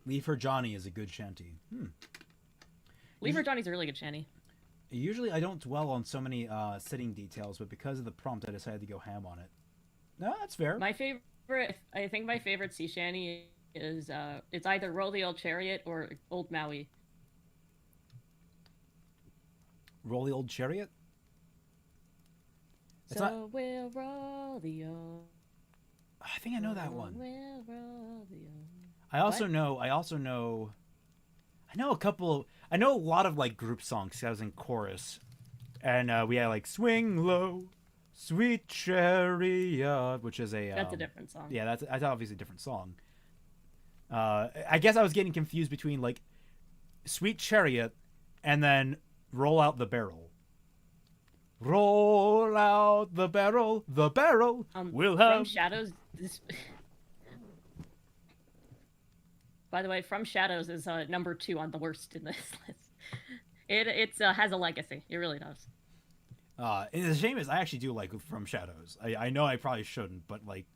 Leave Her Johnny is a good shanty. Leave Her Johnny's a really good shanty. Usually I don't dwell on so many sitting details, but because of the prompt, I decided to go ham on it. No, that's fair. I think my favorite sea shanty is, it's either Roll the Old Chariot or Old Maui. Roll the Old Chariot? We'll roll the old... I think I know that one. We'll roll the old... I know a couple. I know a lot of like group songs. 'Cause I was in chorus, and we had like "Swing Low, Sweet Chariot," which is a. That's a different song. Yeah, that's obviously a different song. I guess I was getting confused between like "Sweet Chariot" and then "Roll Out the Barrel." Roll out the barrel, we'll have. From Shadows. By the way, From Shadows is number 2 on the worst in this list. It has a legacy. It really does. And the shame is I actually do like From Shadows. I know I probably shouldn't, but like,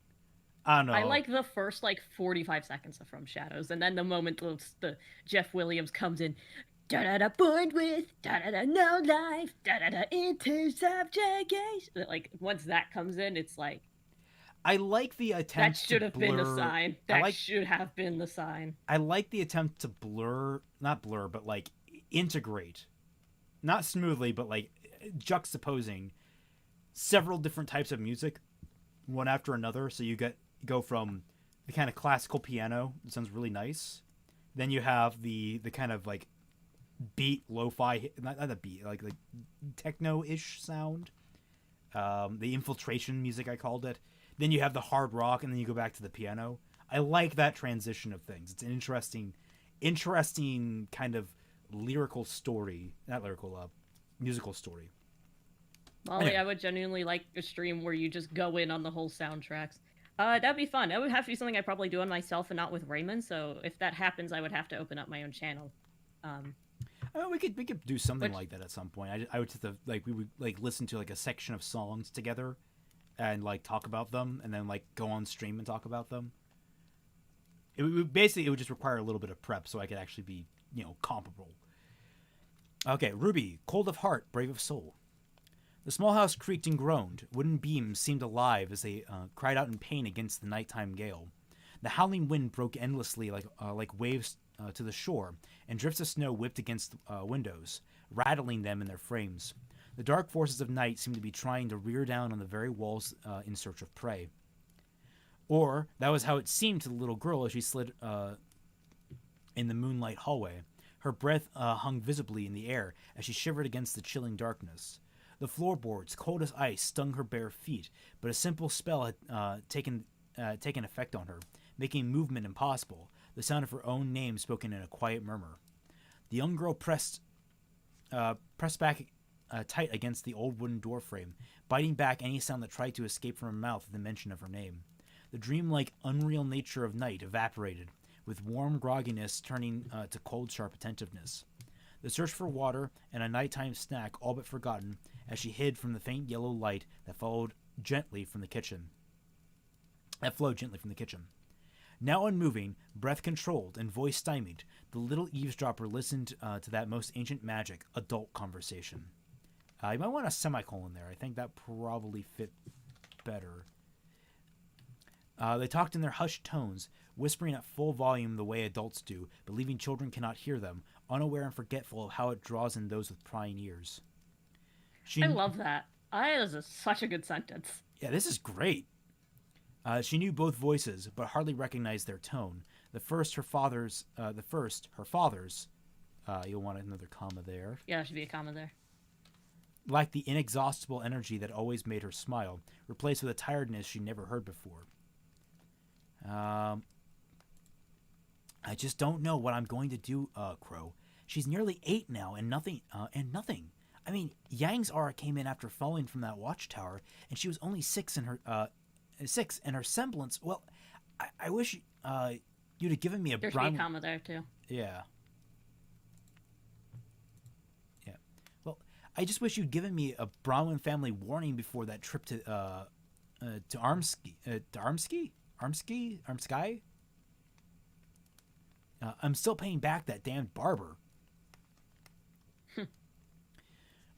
I don't know. I like the first like 45 seconds of From Shadows, and then the moment the Jeff Williams comes in, Da da da, born with, da da da, no life, da da da, intersubjugation. Like, once that comes in, it's like, I like the that attempt to should have been the blur. sign. I That like should have been the sign. I like the attempt to blur, not blur, but like integrate, not smoothly, but like juxtaposing several different types of music, one after another. So you go from the kind of classical piano that sounds really nice, then you have the kind of like beat lo-fi, not a beat, like techno-ish sound, the infiltration music I called it. Then you have the hard rock, and then you go back to the piano. I like that transition of things. It's an interesting kind of lyrical story, not lyrical, musical story. Molly, Anyway, I would genuinely like a stream where you just go in on the whole soundtracks. That'd be fun. That would have to be something I'd probably do on myself and not with Raymond. So if that happens, I would have to open up my own channel. Um, we could do something which like that at some point. I would just have, like we would like listen to like a section of songs together, and like talk about them, and then like go on stream and talk about them. Basically it would just require a little bit of prep so I could actually be comparable. Okay, Ruby, cold of heart, brave of soul. The small house creaked and groaned. Wooden beams seemed alive as they cried out in pain against the nighttime gale. The howling wind broke endlessly like waves to the shore, and drifts of snow whipped against windows, rattling them in their frames. The dark forces of night seemed to be trying to rear down on the very walls in search of prey. Or that was how it seemed to the little girl as she slid in the moonlight hallway. Her breath hung visibly in the air as she shivered against the chilling darkness. The floorboards, cold as ice, stung her bare feet, but a simple spell had taken effect on her, making movement impossible, the sound of her own name spoken in a quiet murmur. The young girl pressed back tight against the old wooden doorframe, biting back any sound that tried to escape from her mouth at the mention of her name. The dreamlike, unreal nature of night evaporated, with warm grogginess turning to cold, sharp attentiveness. The search for water and a nighttime snack all but forgotten as she hid from the faint yellow light that flowed gently from the kitchen. Now unmoving, breath controlled, and voice stymied, the little eavesdropper listened to that most ancient magic, adult conversation. You might want a semicolon there. I think that probably fit better. They talked in their hushed tones, whispering at full volume the way adults do, believing children cannot hear them, unaware and forgetful of how it draws in those with prying ears. I love that. That is such a good sentence. Yeah, this is great. She knew both voices, but hardly recognized their tone. The first, her father's. You'll want another comma there. Yeah, there should be a comma there. Lacked the inexhaustible energy that always made her smile, replaced with a tiredness she never heard before. I just don't know what I'm going to do, Crow. She's nearly 8 now, and nothing. I mean, Yang's aura came in after falling from that watchtower, and she was only 6 in her, 6, and her semblance. Well, I wish you'd have given me a. There should be a comma there too. Yeah. Yeah. Well, I just wish you'd given me a Bronwyn family warning before that trip to Armsky. I'm still paying back that damned barber.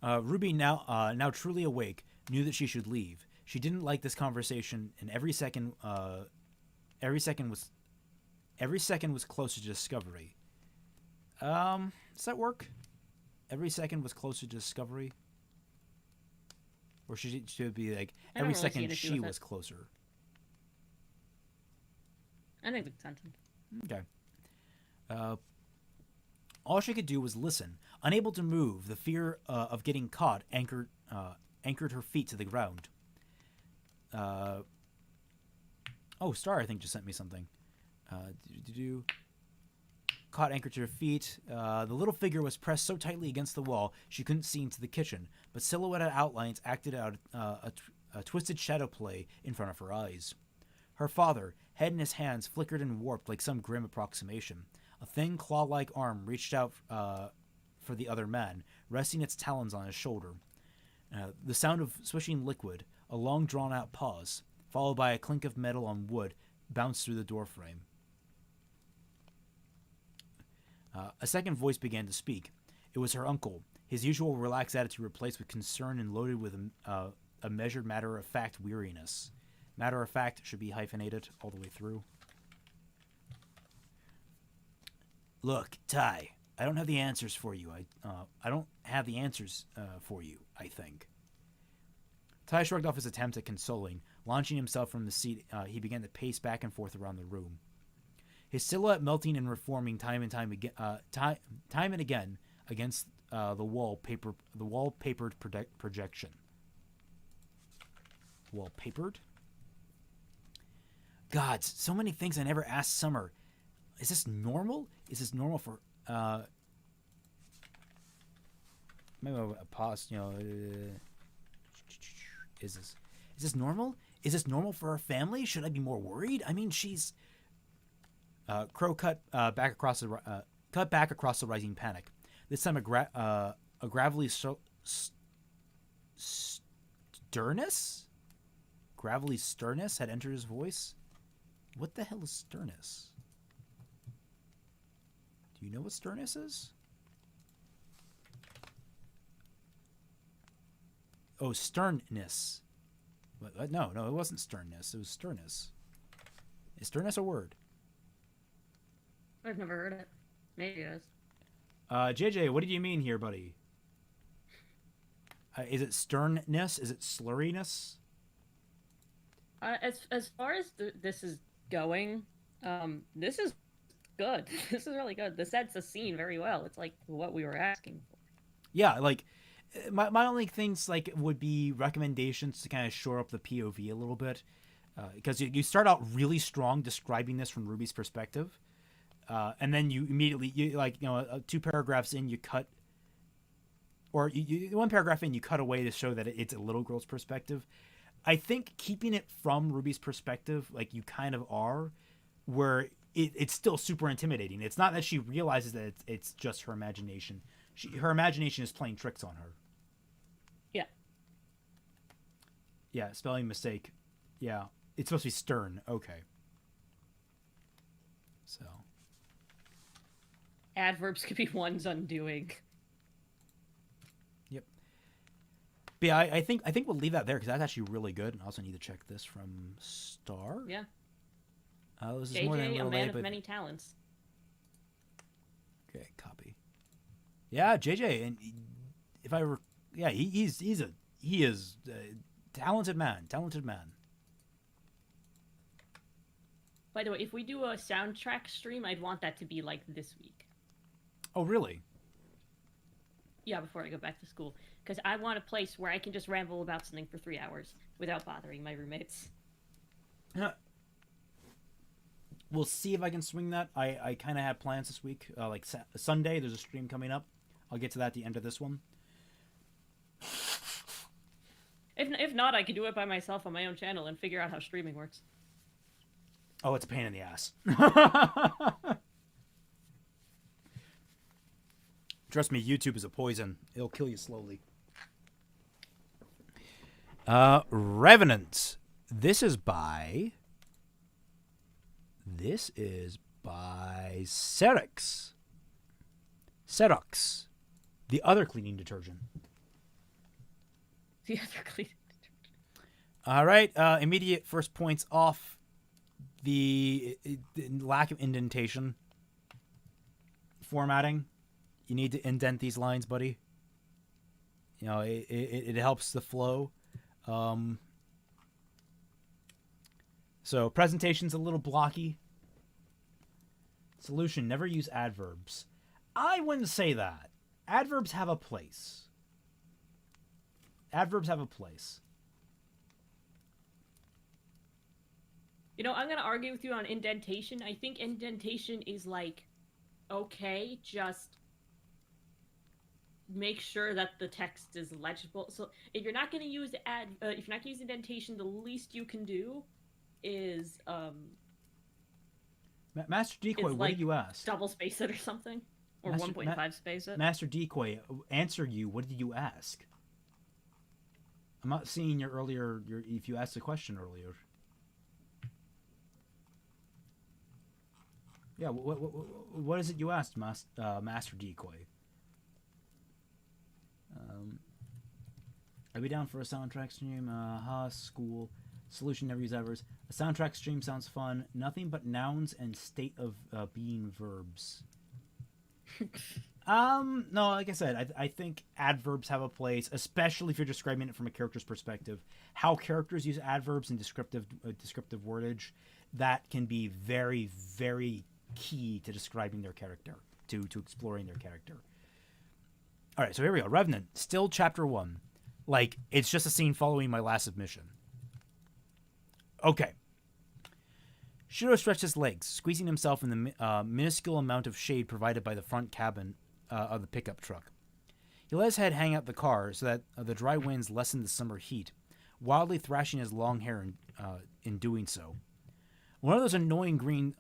Ruby, now truly awake, knew that she should leave. She didn't like this conversation, and every second was closer to discovery. Does that work? Every second was closer to discovery, or should it be like every second she was closer? I think it's sentence. Okay. All she could do was listen. Unable to move, the fear of getting caught anchored her feet to the ground. Star, I think, just sent me something. Caught anchored to her feet. The little figure was pressed so tightly against the wall she couldn't see into the kitchen, but silhouetted outlines acted out a twisted shadow play in front of her eyes. Her father, head in his hands, flickered and warped like some grim approximation. A thin, claw-like arm reached out for the other man, resting its talons on his shoulder. The sound of swishing liquid, a long drawn-out pause, followed by a clink of metal on wood, bounced through the doorframe. A second voice began to speak. It was her uncle, his usual relaxed attitude replaced with concern and loaded with a measured matter-of-fact weariness. Matter-of-fact should be hyphenated all the way through. Look, Ty, I don't have the answers for you. I don't have the answers for you, I think. Ty shrugged off his attempt at consoling. Launching himself from the seat, he began to pace back and forth around the room. His silhouette melting and reforming time and again against the wallpapered projection. Wallpapered? Gods, so many things I never asked Summer. Is this normal? Is this normal for maybe a pause, is this normal? Is this normal for our family? Should I be more worried? I mean, she's Crow cut back across the rising panic. This time a gravelly sternness? Gravelly sternness had entered his voice. What the hell is sternness? Do you know what sternness is? Oh, sternness. What? No, it wasn't sternness. It was sternness. Is sternness a word? I've never heard it. Maybe it is. JJ, what did you mean here, buddy? Is it sternness? Is it slurriness? As far as this is going, this is good. This is really good. This sets the scene very well. It's like what we were asking for. Yeah, like my only things like would be recommendations to kind of shore up the POV a little bit, because you start out really strong describing this from Ruby's perspective, and then you immediately 2 paragraphs in you cut, or you 1 paragraph in you cut away to show that it's a little girl's perspective. I think keeping it from Ruby's perspective, like you kind of are, where it's still super intimidating. It's not that she realizes that it's just her imagination. Her imagination is playing tricks on her. Yeah. Yeah, spelling mistake. Yeah, it's supposed to be stern. Okay. So. Adverbs could be one's undoing. Yep. But yeah, I think we'll leave that there because that's actually really good. And I also need to check this from Star. Yeah. This is JJ, more than a man late, of but... many talents. Okay, copy. Yeah, JJ, and if I were, yeah, he is a talented man. By the way, if we do a soundtrack stream, I'd want that to be like this week. Oh, really? Yeah, before I go back to school, because I want a place where I can just ramble about something for 3 hours without bothering my roommates. We'll see if I can swing that. I kind of have plans this week. Like Sunday, there's a stream coming up. I'll get to that at the end of this one. If not, I could do it by myself on my own channel and figure out how streaming works. Oh, it's a pain in the ass. Trust me, YouTube is a poison. It'll kill you slowly. Revenant. This is by Cerex. Cerox. The other cleaning detergent. The other cleaning detergent. All right. Immediate first points off. The lack of indentation. Formatting. You need to indent these lines, buddy. You know, it helps the flow. So presentation's a little blocky. Solution, never use adverbs. I wouldn't say that. Adverbs have a place. Adverbs have a place. You know, I'm going to argue with you on indentation. I think indentation is like, okay, just make sure that the text is legible. So if you're not going to use if you're not going to use indentation, the least you can do is Master Decoy, what did you ask? Double space it or something, or 1.5 space it. Master Decoy, answer you. What did you ask? I'm not seeing your if you asked a question earlier. Yeah, what is it you asked, Master Decoy? I'd be down for a soundtrack stream. School. Solution never use adverbs. A soundtrack stream sounds fun. Nothing but nouns and state of being verbs. No, like I said, I think adverbs have a place, especially if you're describing it from a character's perspective. How characters use adverbs and descriptive wordage, that can be very, very key to describing their character, to exploring their character. All right, so here we go. Revenant, still chapter 1. Like, it's just a scene following my last submission. Okay. Shiro stretched his legs, squeezing himself in the minuscule amount of shade provided by the front cabin of the pickup truck. He let his head hang out the car so that the dry winds lessened the summer heat, wildly thrashing his long hair in doing so. One of those annoying green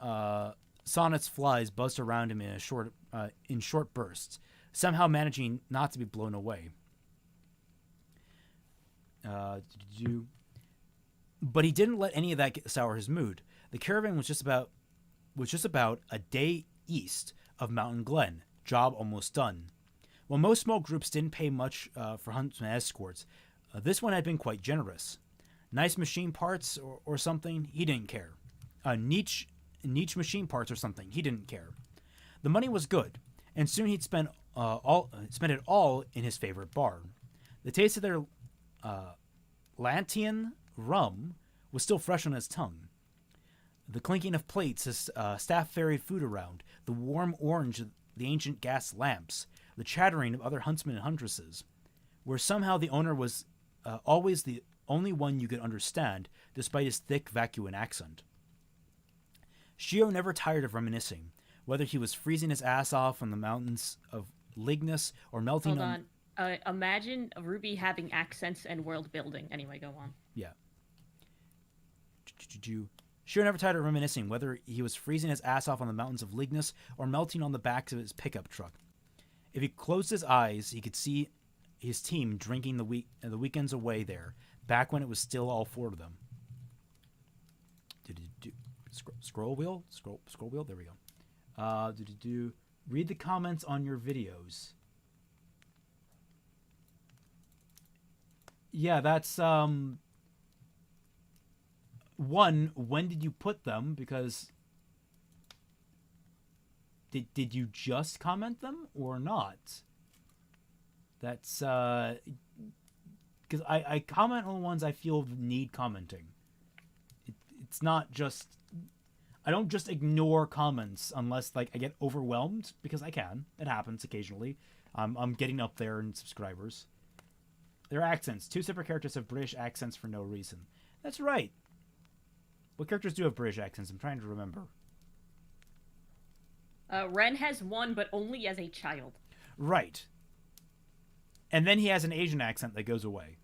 sonnet's flies buzzed around him in short bursts, somehow managing not to be blown away. But he didn't let any of that sour his mood. The caravan was just about a day east of Mountain Glen. Job almost done. While most small groups didn't pay much for huntsman escorts, this one had been quite generous. Nice machine parts or something, he didn't care. Niche machine parts or something, he didn't care. The money was good, and soon he'd spent it all in his favorite bar. The taste of their Lantian rum was still fresh on his tongue. The clinking of plates as staff ferried food around, the warm orange of the ancient gas lamps, the chattering of other huntsmen and huntresses, where somehow the owner was always the only one you could understand, despite his thick, vacuous accent. Shio never tired of reminiscing, whether he was freezing his ass off on the mountains of Lignus or melting Hold on. Imagine Ruby having accents and world building. Anyway, go on. Yeah. Shiro never tired of reminiscing, whether he was freezing his ass off on the mountains of Lignus or melting on the backs of his pickup truck. If he closed his eyes, he could see his team drinking the weekends away there, back when it was still all four of them. Scroll wheel? Scroll wheel? There we go. Read the comments on your videos. Yeah, that's one, when did you put them? Because did you just comment them or not? That's because I comment on the ones I feel need commenting. It's not just, I don't just ignore comments unless like I get overwhelmed, because I can. It happens occasionally. I'm getting up there in subscribers. Their accents. 2 separate characters have British accents for no reason. That's right. What characters do have British accents? I'm trying to remember. Ren has one, but only as a child. Right. And then he has an Asian accent that goes away.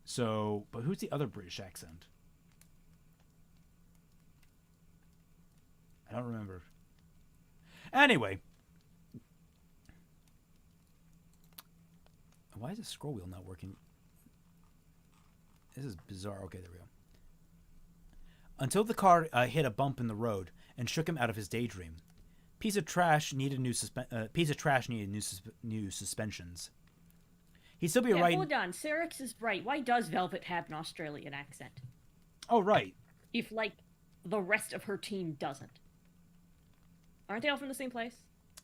So, but who's the other British accent? I don't remember. Anyway. Why is the scroll wheel not working? This is bizarre. Okay, there we go. Until the car hit a bump in the road and shook him out of his daydream. Piece of trash needed new suspensions. He'd still be right. Hold on, Serix is right. Why does Velvet have an Australian accent? Oh, right. If like the rest of her team doesn't, aren't they all from the same place?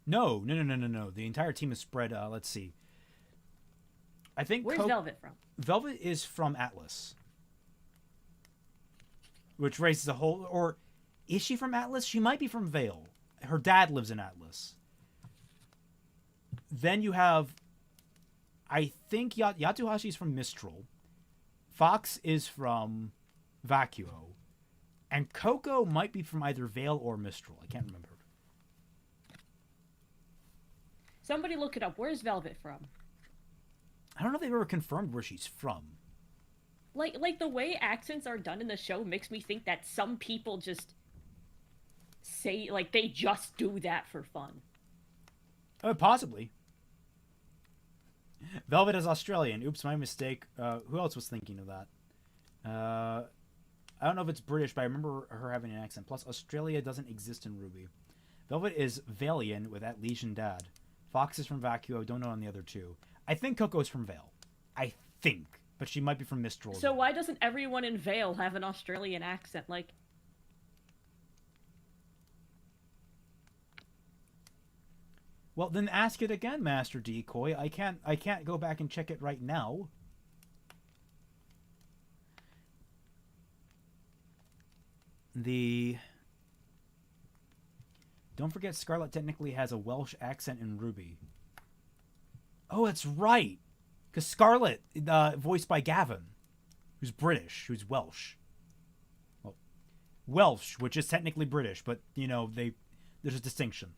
No. The entire team is spread. Let's see. I think. Where's Velvet from? Velvet is from Atlas, which raises a whole. Or is she from Atlas? She might be from Vale. Her dad lives in Atlas. Then you have, I think Yatuhashi's from Mistral. Fox is from Vacuo. And Coco might be from either Vale or Mistral. I can't remember. Somebody look it up. Where's Velvet from? I don't know if they've ever confirmed where she's from. Like the way accents are done in the show makes me think that some people just say, like, they just do that for fun. Possibly. Velvet is Australian. Oops, my mistake. Who else was thinking of that? I don't know if it's British, but I remember her having an accent. Plus, Australia doesn't exist in RWBY. Velvet is Valian with Atleasian dad. Fox is from Vacuo. Don't know on the other two. I think Coco's from Vale. I think. But she might be from Mistral. So why doesn't everyone in Vale have an Australian accent? Like, well, then ask it again, Master Decoy. I can't go back and check it right now. Don't forget Scarlet technically has a Welsh accent in Ruby. Oh, that's right. Because Scarlet, voiced by Gavin, who's British, who's Welsh. Well, Welsh, which is technically British, but, there's a distinction.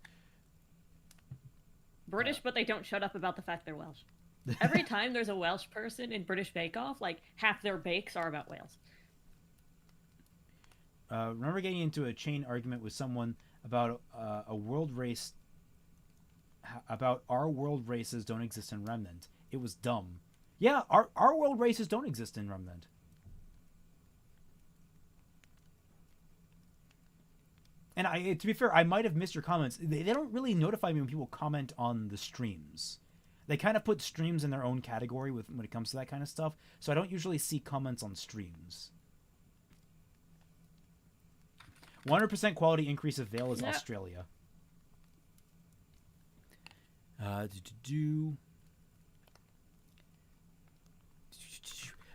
British, but they don't shut up about the fact they're Welsh. Every time there's a Welsh person in British Bake Off, like, half their bakes are about Wales. Remember getting into a chain argument with someone about a world race, about our world races don't exist in Remnant. It was dumb. Yeah, our world races don't exist in Remnant. And to be fair, I might have missed your comments. They don't really notify me when people comment on the streams. They kind of put streams in their own category when it comes to that kind of stuff. So I don't usually see comments on streams. 100% quality increase of Vale is Australia.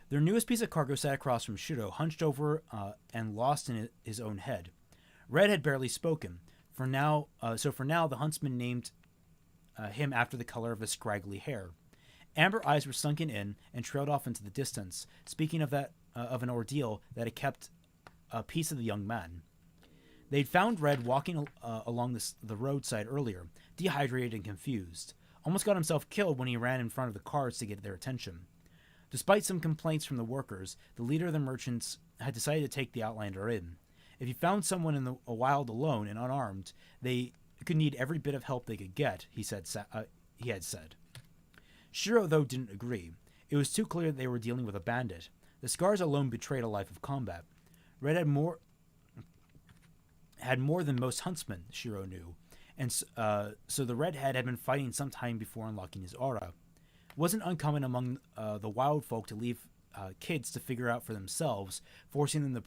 Their newest piece of cargo sat across from Shiro, hunched over and lost in his own head. Red had barely spoken. For now, the huntsman named him after the color of his scraggly hair. Amber eyes were sunken in and trailed off into the distance, speaking of an ordeal that had kept a piece of the young man. They'd found Red walking along the roadside earlier, dehydrated and confused. Almost got himself killed when he ran in front of the cars to get their attention. Despite some complaints from the workers, the leader of the merchants had decided to take the Outlander in. If he found someone in a wild alone and unarmed, they could need every bit of help they could get, he had said. Shiro, though, didn't agree. It was too clear that they were dealing with a bandit. The scars alone betrayed a life of combat. Red had more than most huntsmen, Shiro knew, and so the redhead had been fighting some time before unlocking his aura. It wasn't uncommon among the wild folk to leave kids to figure out for themselves, forcing them to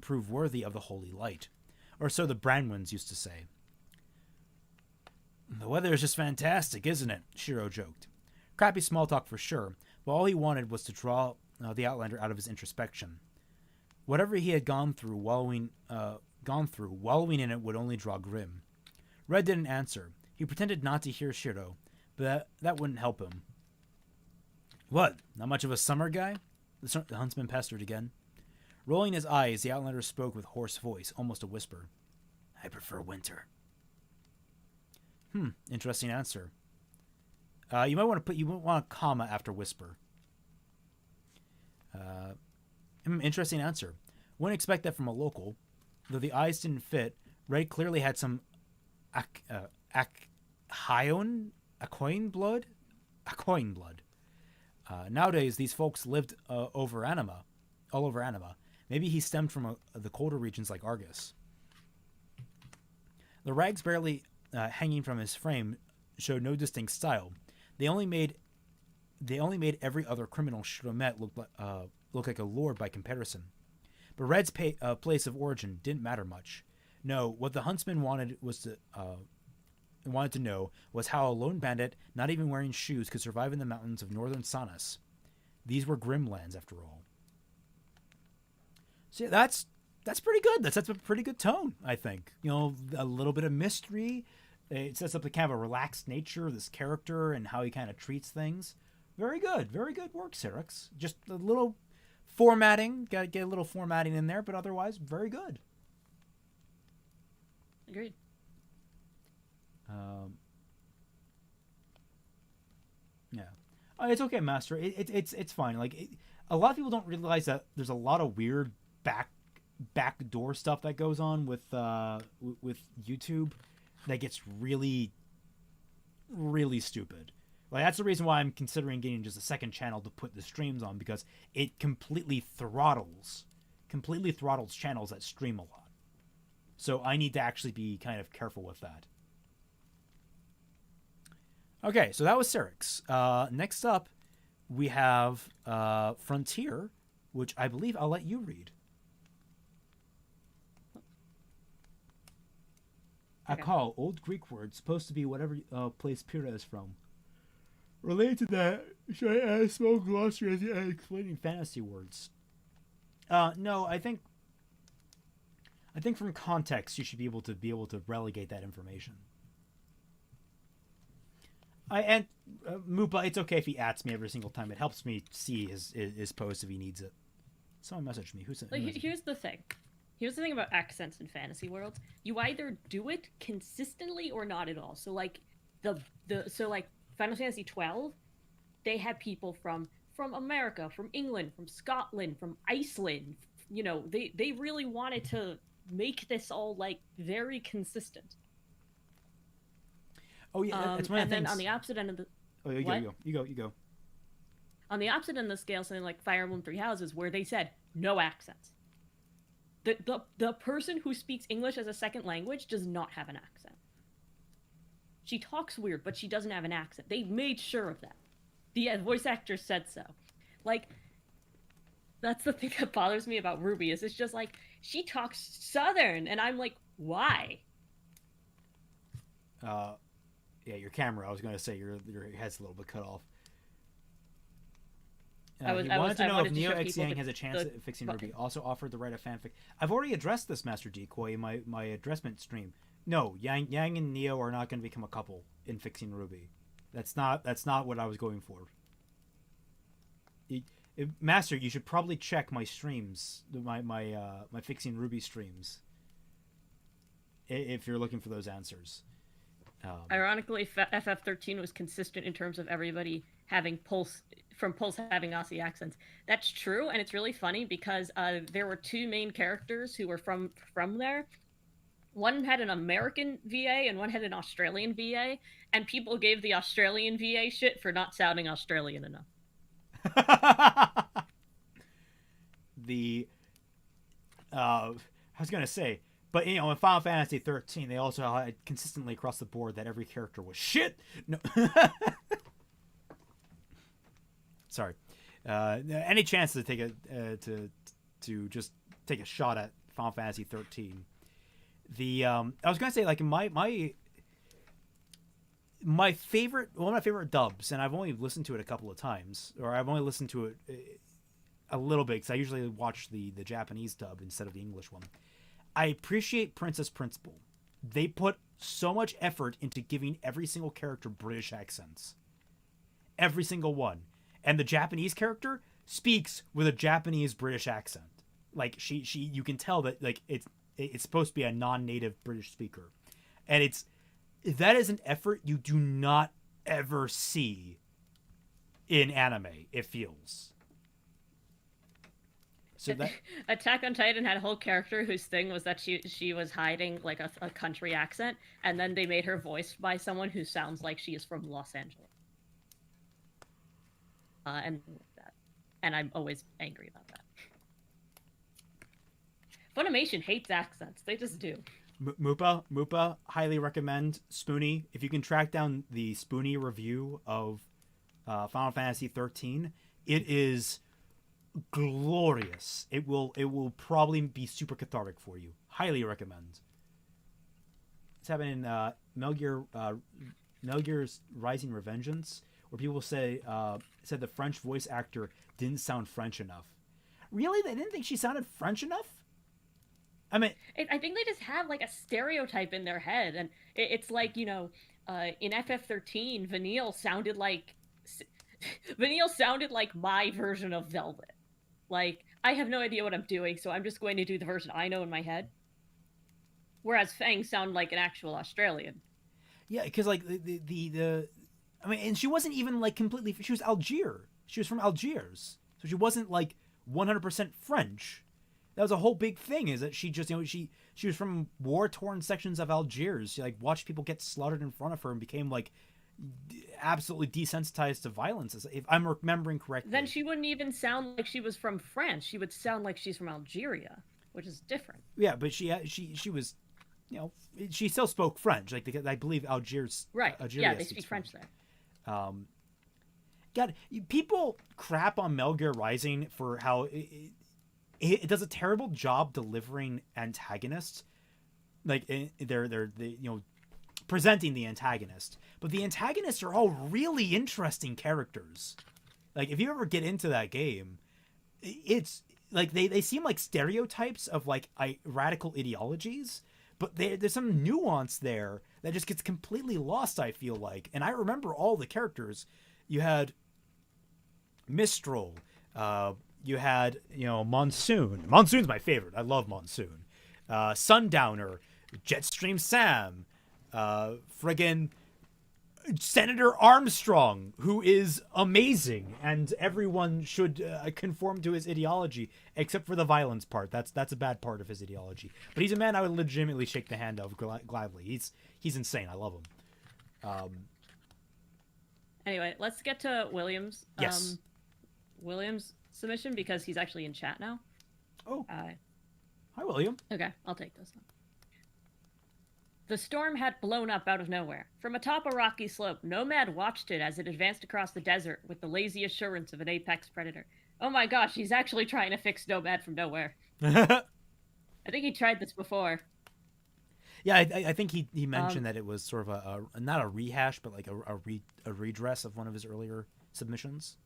prove worthy of the holy light. Or so the Branwins used to say. The weather is just fantastic, isn't it? Shiro joked. Crappy small talk for sure, but all he wanted was to draw the Outlander out of his introspection. Whatever he had gone through, wallowing in it would only draw Grim. Red didn't answer. He pretended not to hear Shiro, but that wouldn't help him. What? Not much of a summer guy? The huntsman pestered again. Rolling his eyes, the Outlander spoke with hoarse voice, almost a whisper. I prefer winter. Interesting answer. You might want a comma after whisper. Interesting answer. Wouldn't expect that from a local. Though the eyes didn't fit, Red clearly had some Akoin blood. Nowadays, these folks lived all over Anima. Maybe he stemmed from the colder regions like Argus. The rags barely hanging from his frame showed no distinct style. They only made every other criminal Shiro met look like a lord by comparison. But Red's place of origin didn't matter much. No, what the huntsman wanted to know was how a lone bandit, not even wearing shoes, could survive in the mountains of northern Sanas. These were grim lands, after all. So yeah, that's pretty good. That sets up a pretty good tone, I think. A little bit of mystery. It sets up the kind of a relaxed nature of this character and how he kind of treats things. Very good work, Syrinx. Just a little formatting. Got to get a little formatting in there, but otherwise, very good. Agreed. Yeah. It's okay, Master. It's fine. A lot of people don't realize that there's a lot of weird backdoor stuff that goes on with YouTube that gets really, really stupid. That's the reason why I'm considering getting just a second channel to put the streams on, because it completely throttles channels that stream a lot. So I need to actually be kind of careful with that. Okay, so that was Syrinx. Next up, we have Frontier, which I believe I'll let you read. Okay. Akal, old Greek word, supposed to be whatever place Pyrrha is from. Related to that, should I add small glossary as explaining fantasy words? No, I think from context you should be able to relegate that information. Mupa, it's okay if he adds me every single time. It helps me see his post if he needs it. Someone messaged me. Here's the thing. Here's the thing about accents in fantasy worlds. You either do it consistently or not at all. So like like Final Fantasy 12, they had people from America, from England, from Scotland, from Iceland. You know, they really wanted to make this all like very consistent. Oh yeah, that's one of the things. And then on the opposite end of the you go. On the opposite end of the scale, something like Fire Emblem Three Houses, where they said no accents. The person who speaks English as a second language does not have an accent. She talks weird, but she doesn't have an accent. They made sure of that. The voice actor said so. Like, that's the thing that bothers me about Ruby, is it's just like, she talks Southern, and I'm like, why? Yeah, your camera. I was going to say your head's a little bit cut off. He wanted to know if Neo X Yang has a chance at fixing Ruby. Also offered the right of fanfic. I've already addressed this, Master Decoy, in my addressment stream. No, Yang and Neo are not going to become a couple in fixing Ruby. That's not what I was going for. Master, you should probably check my streams, my fixing Ruby streams, if you're looking for those answers. Ironically, FF13 was consistent in terms of everybody having Pulse having Aussie accents. That's true, and it's really funny because there were two main characters who were from there. One had an American VA and one had an Australian VA, and people gave the Australian VA shit for not sounding Australian enough. I was gonna say, but you know, in Final Fantasy 13, they also had consistently across the board that every character was shit. No. Sorry. Any chance to take to just take a shot at Final Fantasy 13? I was gonna say, like, my favorite, one of my favorite dubs, and I've only listened to it a couple of times, or I've only listened to it a little bit because I usually watch the Japanese dub instead of the English one. I appreciate Princess Principal. They put so much effort into giving every single character British accents, every single one, and the Japanese character speaks with a Japanese British accent. Like you can tell that like it's supposed to be a non-native British speaker, and that is an effort you do not ever see in anime. It feels. So that Attack on Titan had a whole character whose thing was that she was hiding like a country accent, and then they made her voiced by someone who sounds like she is from Los Angeles. And I'm always angry about that. Funimation hates accents. They just do. Mupa, highly recommend Spoonie. If you can track down the Spoonie review of Final Fantasy 13, it is glorious. It will probably be super cathartic for you. Highly recommend. It's happening in Metal Gear's Rising Revengeance, where people said the French voice actor didn't sound French enough. Really? They didn't think she sounded French enough? I mean, I think they just have like a stereotype in their head, and it's like, you know, in FF13, Vanille sounded like my version of Velvet. Like, I have no idea what I'm doing, so I'm just going to do the version I know in my head. Whereas Fang sounded like an actual Australian. Yeah, because like the I mean, and she wasn't even like completely. She was Algiers. She was from Algiers, so she wasn't like 100% French. That was a whole big thing. Is that she just, you know, she was from war-torn sections of Algiers. She like watched people get slaughtered in front of her and became like absolutely desensitized to violence, if I'm remembering correctly. Then she wouldn't even sound like she was from France. She would sound like she's from Algeria, which is different. Yeah, but she was, you know, she still spoke French. Like I believe Algiers, right? Algeria yeah, they speak French there. Um, God, people crap on Metal Gear Rising for how it does a terrible job delivering antagonists. Like they're presenting the antagonist, but the antagonists are all really interesting characters. Like if you ever get into that game, it's like they seem like stereotypes of like radical ideologies, but there's some nuance there that just gets completely lost, I feel like. And I remember all the characters. You had Mistral, you had Monsoon. Monsoon's my favorite. I love Monsoon. Sundowner, Jetstream Sam, friggin' Senator Armstrong, who is amazing, and everyone should conform to his ideology, except for the violence part. That's a bad part of his ideology. But he's a man I would legitimately shake the hand of gladly. He's insane. I love him. Anyway, let's get to Williams. Yes. Williams' submission, because he's actually in chat now. Oh. Hi, William. Okay, I'll take this one. The storm had blown up out of nowhere. From atop a rocky slope, Nomad watched it as it advanced across the desert with the lazy assurance of an apex predator. Oh my gosh, he's actually trying to fix Nomad from nowhere. I think he tried this before. Yeah, I think he mentioned that it was sort of a not a rehash, but like a redress of one of his earlier submissions.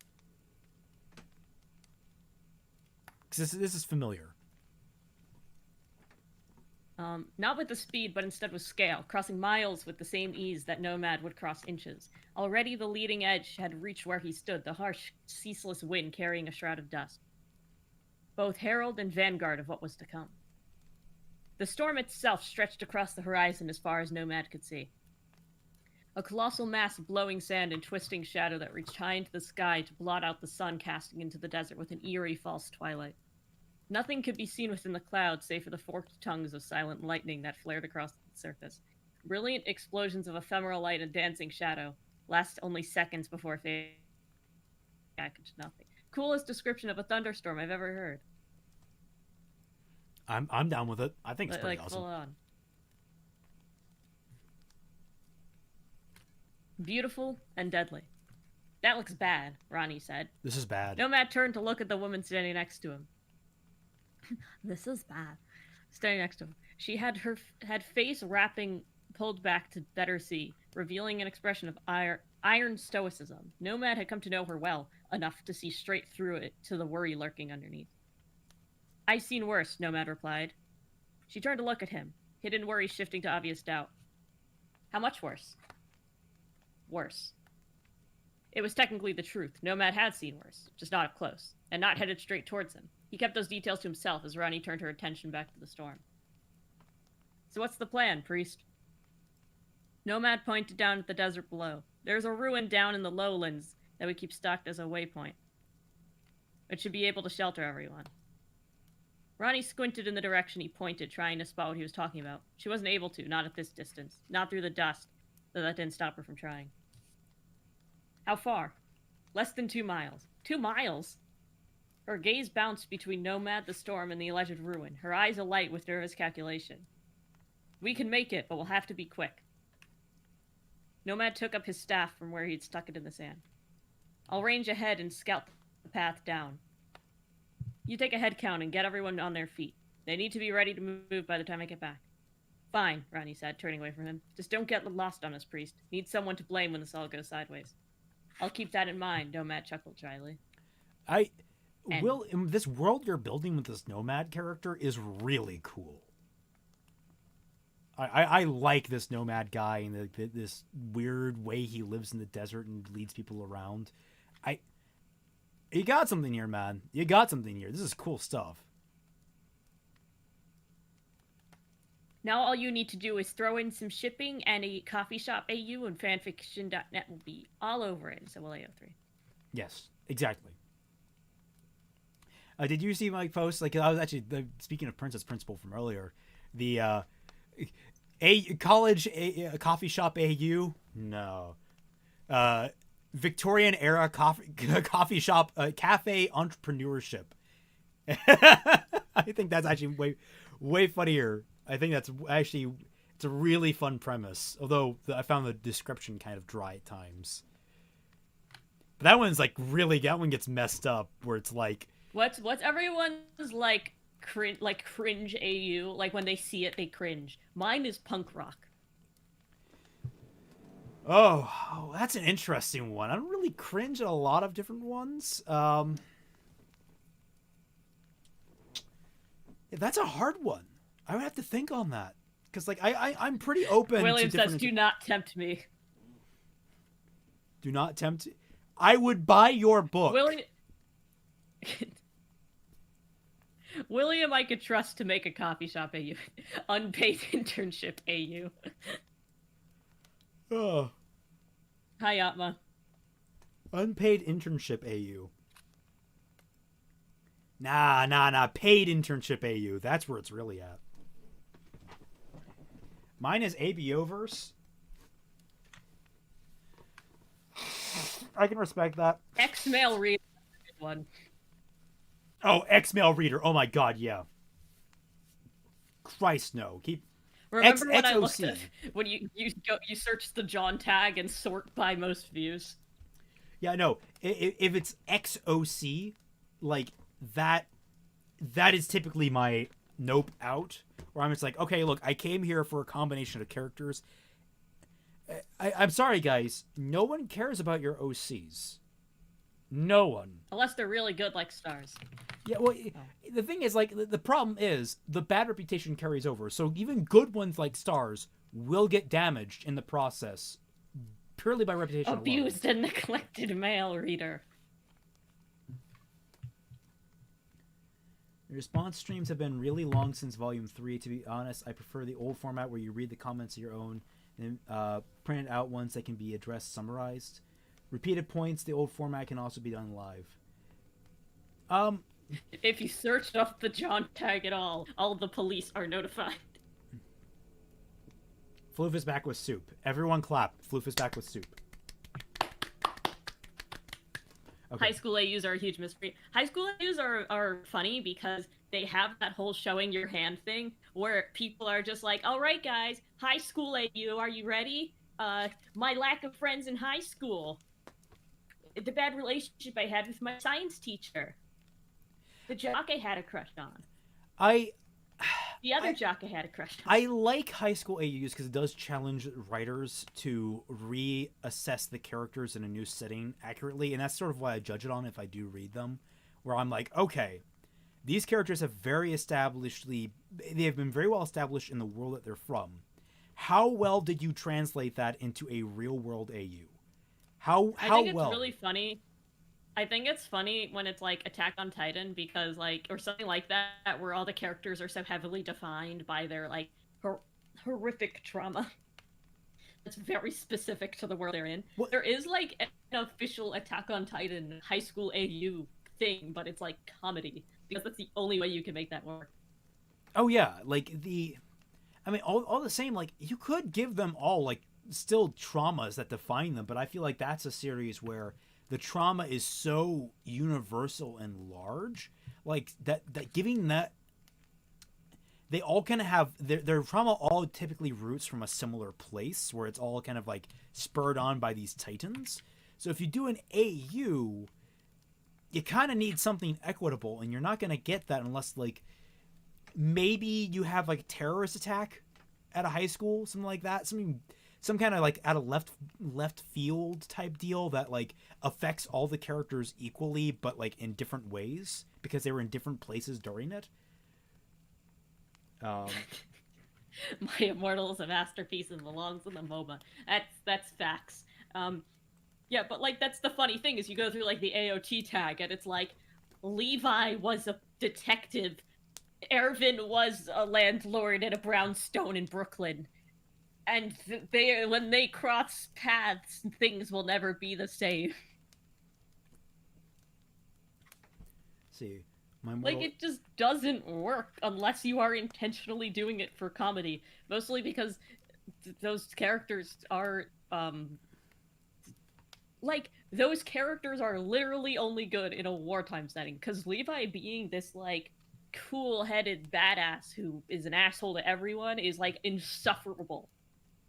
Because this is familiar. Not with the speed, but instead with scale, crossing miles with the same ease that Nomad would cross inches. Already the leading edge had reached where he stood, the harsh, ceaseless wind carrying a shroud of dust. Both herald and vanguard of what was to come. The storm itself stretched across the horizon as far as Nomad could see. A colossal mass of blowing sand and twisting shadow that reached high into the sky to blot out the sun casting into the desert with an eerie false twilight. Nothing could be seen within the clouds save for the forked tongues of silent lightning that flared across the surface. Brilliant explosions of ephemeral light and dancing shadow last only seconds before fading back into nothing. Coolest description of a thunderstorm I've ever heard. I'm down with it. I think it's pretty awesome. Full on. Beautiful and deadly. That looks bad, Ronnie said. This is bad. Nomad turned to look at the woman standing next to him. This is bad. Standing next to him. She had her face wrapping pulled back to better see, revealing an expression of iron stoicism. Nomad had come to know her well, enough to see straight through it to the worry lurking underneath. I've seen worse, Nomad replied. She turned to look at him, hidden worry shifting to obvious doubt. How much worse? Worse. It was technically the truth. Nomad had seen worse, just not up close, and not headed straight towards him. He kept those details to himself as Ronnie turned her attention back to the storm. So what's the plan, priest? Nomad pointed down at the desert below. There's a ruin down in the lowlands that we keep stocked as a waypoint. It should be able to shelter everyone. Ronnie squinted in the direction he pointed, trying to spot what he was talking about. She wasn't able to, not at this distance, not through the dust, though that didn't stop her from trying. How far? Less than 2 miles. 2 miles? Her gaze bounced between Nomad, the storm, and the alleged ruin, her eyes alight with nervous calculation. We can make it, but we'll have to be quick. Nomad took up his staff from where he'd stuck it in the sand. I'll range ahead and scout the path down. You take a head count and get everyone on their feet. They need to be ready to move by the time I get back. Fine, Ronnie said, turning away from him. Just don't get lost on us, priest. Need someone to blame when this all goes sideways. I'll keep that in mind, Nomad chuckled dryly. This world you're building with this Nomad character is really cool. I like this Nomad guy and this weird way he lives in the desert and leads people around. You got something here, man. You got something here. This is cool stuff. Now all you need to do is throw in some shipping and a coffee shop AU, and fanfiction.net will be all over it. So will AO3. Yes, exactly. Did you see my post? Like, I was actually speaking of Princess Principal from earlier. The coffee shop AU? No. Victorian era coffee shop cafe entrepreneurship. I think that's actually way funnier. I think that's actually it's a really fun premise. Although I found the description kind of dry at times. But that one's like really, that one gets messed up where it's like, What's everyone's cringe AU? Like when they see it, they cringe. Mine is punk rock. oh, that's an interesting one. I don't really cringe at a lot of different ones. That's a hard one. I would have to think on that because like I'm pretty open. William to says, different... "Do not tempt me." Do not tempt. I would buy your book. William, I could trust to make a coffee shop AU. Unpaid internship AU. Oh. Hi, Atma. Unpaid internship AU. Nah. Paid internship AU. That's where it's really at. Mine is ABOverse. I can respect that. X-Mail reader one. Oh, X-Mail reader. Oh my god, yeah. Christ, no. Remember when I looked at when you search the John tag and sort by most views? Yeah, no. If it's XOC, like that is typically my nope out. Where I'm just like, okay, look, I came here for a combination of characters. I'm sorry, guys. No one cares about your OCs. No one. Unless they're really good, like stars. Yeah, well, the thing is, like, the problem is the bad reputation carries over. So even good ones like stars will get damaged in the process purely by reputation Abused alone. and neglected mail reader. The response streams have been really long since Volume 3. To be honest, I prefer the old format where you read the comments of your own and print out ones that can be addressed summarized. Repeated points, the old format can also be done live. If you searched up the John tag at all the police are notified. Floof is back with soup. Everyone clap. Floof is back with soup. Okay. High school AUs are a huge mystery. High school AUs are funny because they have that whole showing your hand thing where people are just like, all right, guys, high school AU, are you ready? My lack of friends in high school. The bad relationship I had with my science teacher. The jock I had a crush on. The other jock I had a crush on. I like high school AUs because it does challenge writers to reassess the characters in a new setting accurately, and that's sort of why I judge it on if I do read them, where I'm like, okay, these characters have they have been very well established in the world that they're from. How well did you translate that into a real world AU? I think it's really funny. I think it's funny when it's like Attack on Titan because or something like that where all the characters are so heavily defined by their like horrific trauma. That's very specific to the world they're in. What? There is like an official Attack on Titan high school AU thing, but it's like comedy because that's the only way you can make that work. Oh yeah, all the same, like you could give them all like still traumas that define them, but I feel like that's a series where the trauma is so universal and large, like that giving that they all kind of have their trauma all typically roots from a similar place where it's all kind of like spurred on by these titans. So if you do an AU, you kind of need something equitable, and you're not going to get that unless like maybe you have like a terrorist attack at a high school, something like that, some kind of like out of left field type deal that like affects all the characters equally, but like in different ways because they were in different places during it. My Immortal is a masterpiece and belongs in the MOBA. That's facts. Yeah, but like that's the funny thing is you go through like the AOT tag and it's like Levi was a detective, Ervin was a landlord at a brownstone in Brooklyn. And when they cross paths, things will never be the same. See, like it just doesn't work unless you are intentionally doing it for comedy. Mostly because those characters are those characters are literally only good in a wartime setting. Because Levi being this like cool-headed badass who is an asshole to everyone is like insufferable.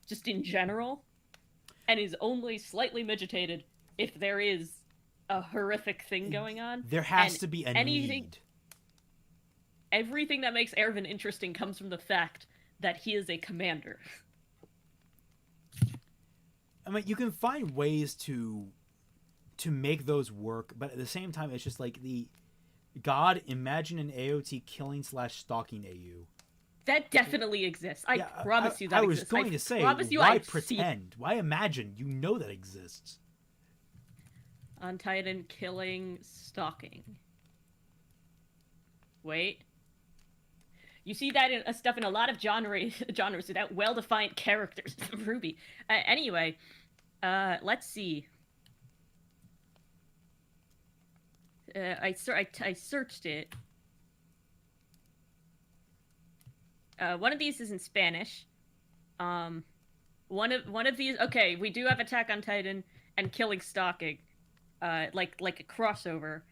Just in general, and is only slightly mitigated if there is a horrific thing going on. There has And to be a anything, need. everything that makes Erwin interesting comes from the fact that he is a commander. I mean, you can find ways to make those work, but at the same time, it's just like the God. Imagine an AOT killing / stalking AU. That definitely exists. I promise you that I was exists. going to say, why I've pretend? Why imagine? You know that exists. On Titan, killing, stalking. Wait. You see that in stuff in a lot of genres without well-defined characters. Ruby. Anyway, let's see. I searched it. One of these is in Spanish. One of these. Okay, we do have Attack on Titan and Killing Stalking, like a crossover.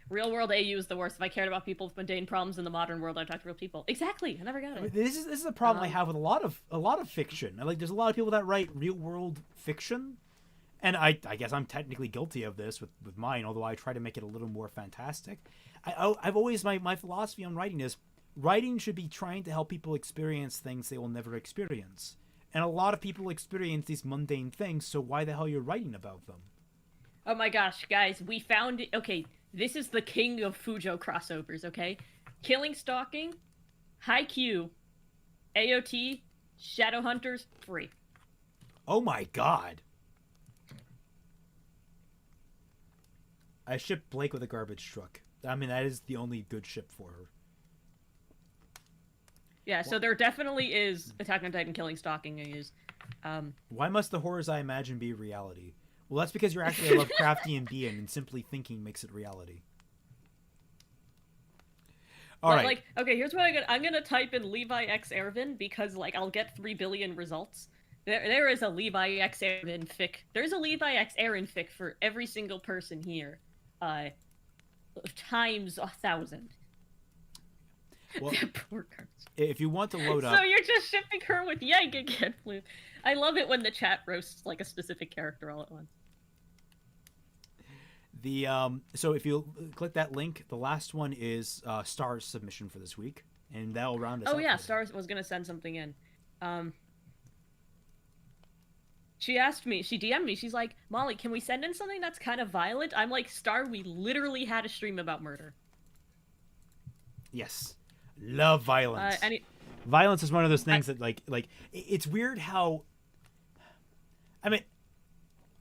Real world AU is the worst. If I cared about people with mundane problems in the modern world, I'd talk to real people. Exactly. I never got it. I mean, this is a problem I have with a lot of fiction. Like, there's a lot of people that write real world fiction, and I guess I'm technically guilty of this with mine. Although I try to make it a little more fantastic. I've always my philosophy on writing is writing should be trying to help people experience things they will never experience. And a lot of people experience these mundane things, so why the hell are you writing about them? Oh my gosh, guys, we found it. Okay, this is the king of Fujo crossovers, okay? Killing Stalking, Haikyuu, AOT, Shadowhunters, free. Oh my god. I shipped Blake with a garbage truck. I mean, that is the only good ship for her. Yeah, so there definitely is Attack on Titan Killing Stalking AUs. Why must the horrors I imagine be reality? Well, that's because you're actually a Lovecraftian being, and simply thinking makes it reality. All right. Like, okay, here's what I'm gonna type in Levi X Erwin because like I'll get 3 billion results. There is a Levi X Erwin fic. There's a Levi X Aaron fic for every single person here, times 1,000. Well, poor girl. if you want to load up, So you're just shipping her with Yank again, Blue. I love it when the chat roasts like a specific character all at once. So if you click that link, the last one is Star's submission for this week, and that'll round us. Oh yeah, Star was gonna send something in. She asked me, she DM'd me, she's like, Molly, can we send in something that's kind of violent? I'm like, Star, we literally had a stream about murder. Yes. Love violence. Violence is one of those things that like it's weird how, I mean,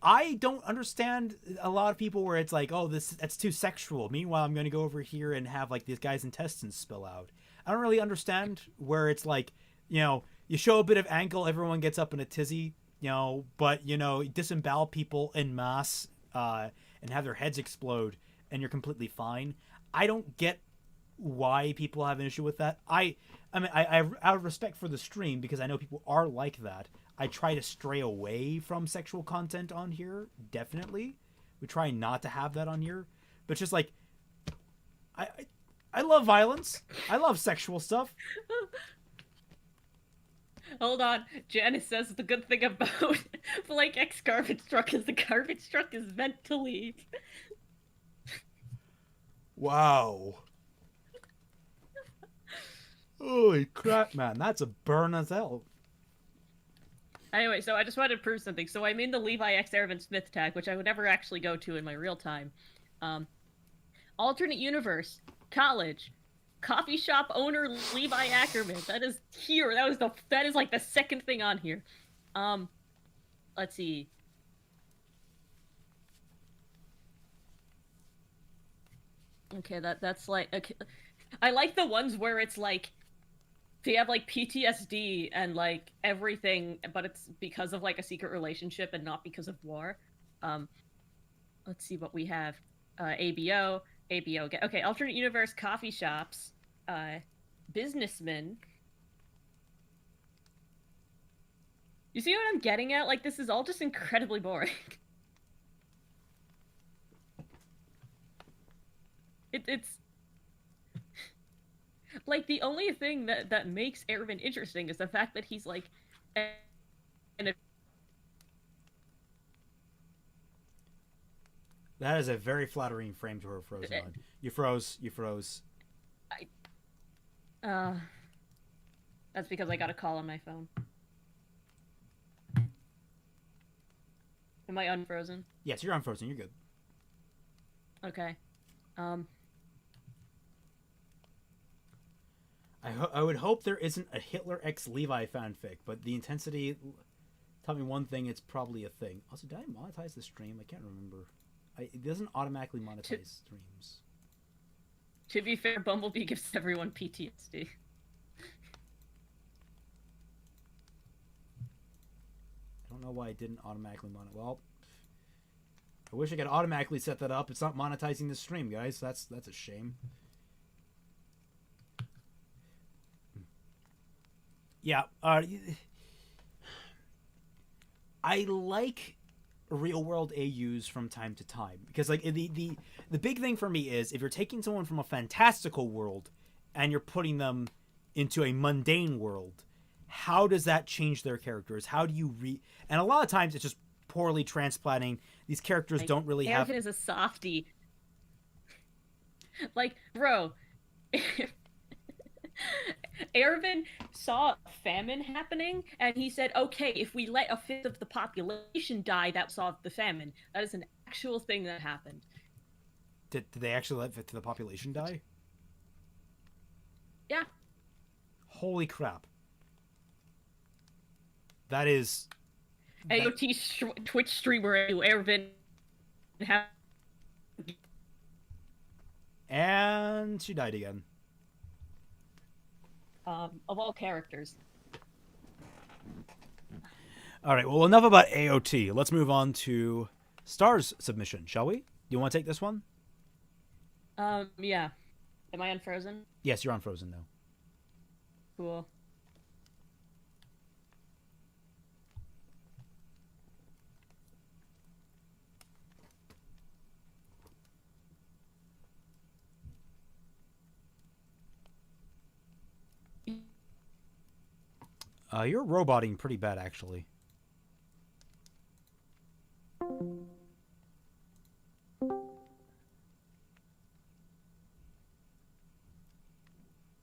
I don't understand a lot of people where it's like, oh, that's too sexual. Meanwhile, I'm going to go over here and have like this guy's intestines spill out. I don't really understand where it's like, you show a bit of ankle, everyone gets up in a tizzy, but disembowel people en masse and have their heads explode, and you're completely fine. I don't get why people have an issue with that. I mean, out of respect for the stream, because I know people are like that, I try to stray away from sexual content on here. Definitely, we try not to have that on here. But just like, I love violence. I love sexual stuff. Hold on, Janice says the good thing about Blake X garbage truck is the garbage truck is meant to leave. Wow. Holy crap, man. That's a burn as hell. Anyway, so I just wanted to prove something. So I'm in the Levi X Ervin Smith tag, which I would never actually go to in my real time. Alternate universe, college, coffee shop owner Levi Ackerman. That is here. That is like the second thing on here. Let's see. Okay, that's like okay. I like the ones where it's like they have like PTSD and like everything, but it's because of like a secret relationship and not because of war. Let's see what we have. ABO. Okay, alternate universe, coffee shops, businessmen. You see what I'm getting at? Like, this is all just incredibly boring. It's like the only thing that makes Erwin interesting is the fact that he's like an That is a very flattering frame to her frozen on. You froze. You froze. Uh, that's because I got a call on my phone. Am I unfrozen? Yes, you're unfrozen. You're good. Okay. I would hope there isn't a Hitler x Levi fanfic, but the intensity. Tell me one thing, it's probably a thing. Also, did I monetize the stream? I can't remember. It doesn't automatically monetize streams. To be fair, Bumblebee gives everyone PTSD. I don't know why it didn't automatically monetize. Well, I wish I could automatically set that up. It's not monetizing the stream, guys. That's a shame. Yeah. I like real world AUs from time to time because like the big thing for me is if you're taking someone from a fantastical world and you're putting them into a mundane world, how does that change their characters? How do you and a lot of times it's just poorly transplanting. These characters like, don't really have. Ervin is a softie. Like, bro, Ervin saw famine happening, and he said, okay, if we let a fifth of the population die, that solved the famine. That is an actual thing that happened. Did they actually let a fifth of the population die? Yeah. Holy crap. That is... AOT Twitch streamer Ervin. And she died again. Of all characters. All right, well, enough about AOT. Let's move on to Star's submission, shall we? Do you want to take this one? Yeah. Am I unfrozen? Yes, you're unfrozen now. Cool. You're roboting pretty bad, actually.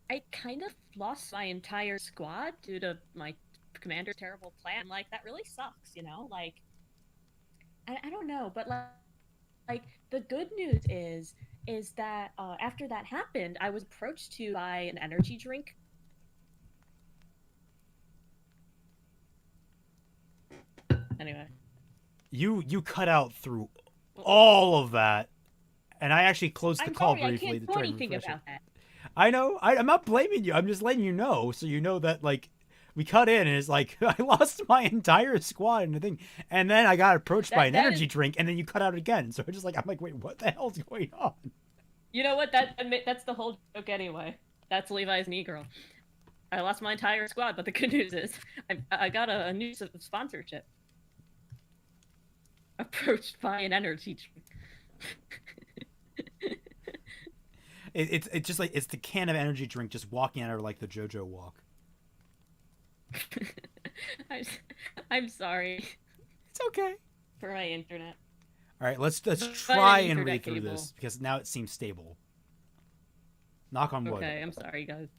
I kind of lost my entire squad due to my commander's terrible plan. Like, that really sucks, you know? Like, I don't know, but like the good news is that after that happened, I was approached to buy an energy drink. Anyway, you cut out through all of that, and I actually closed the call briefly. I can't do anything about that. I know. I'm not blaming you. I'm just letting you know, so you know that like we cut in, and it's like I lost my entire squad and the thing, and then I got approached by an energy drink, and then you cut out again. So I'm like, wait, what the hell's going on? You know what? That's the whole joke anyway. That's Levi's Negro. I lost my entire squad, but the good news is I got a new sponsorship. Approached by an energy drink. It's just like it's the can of energy drink just walking at her like the JoJo walk. I'm sorry. It's okay. For my internet. All right, let's try and read through this because now it seems stable. Knock on wood. Okay, I'm sorry, guys.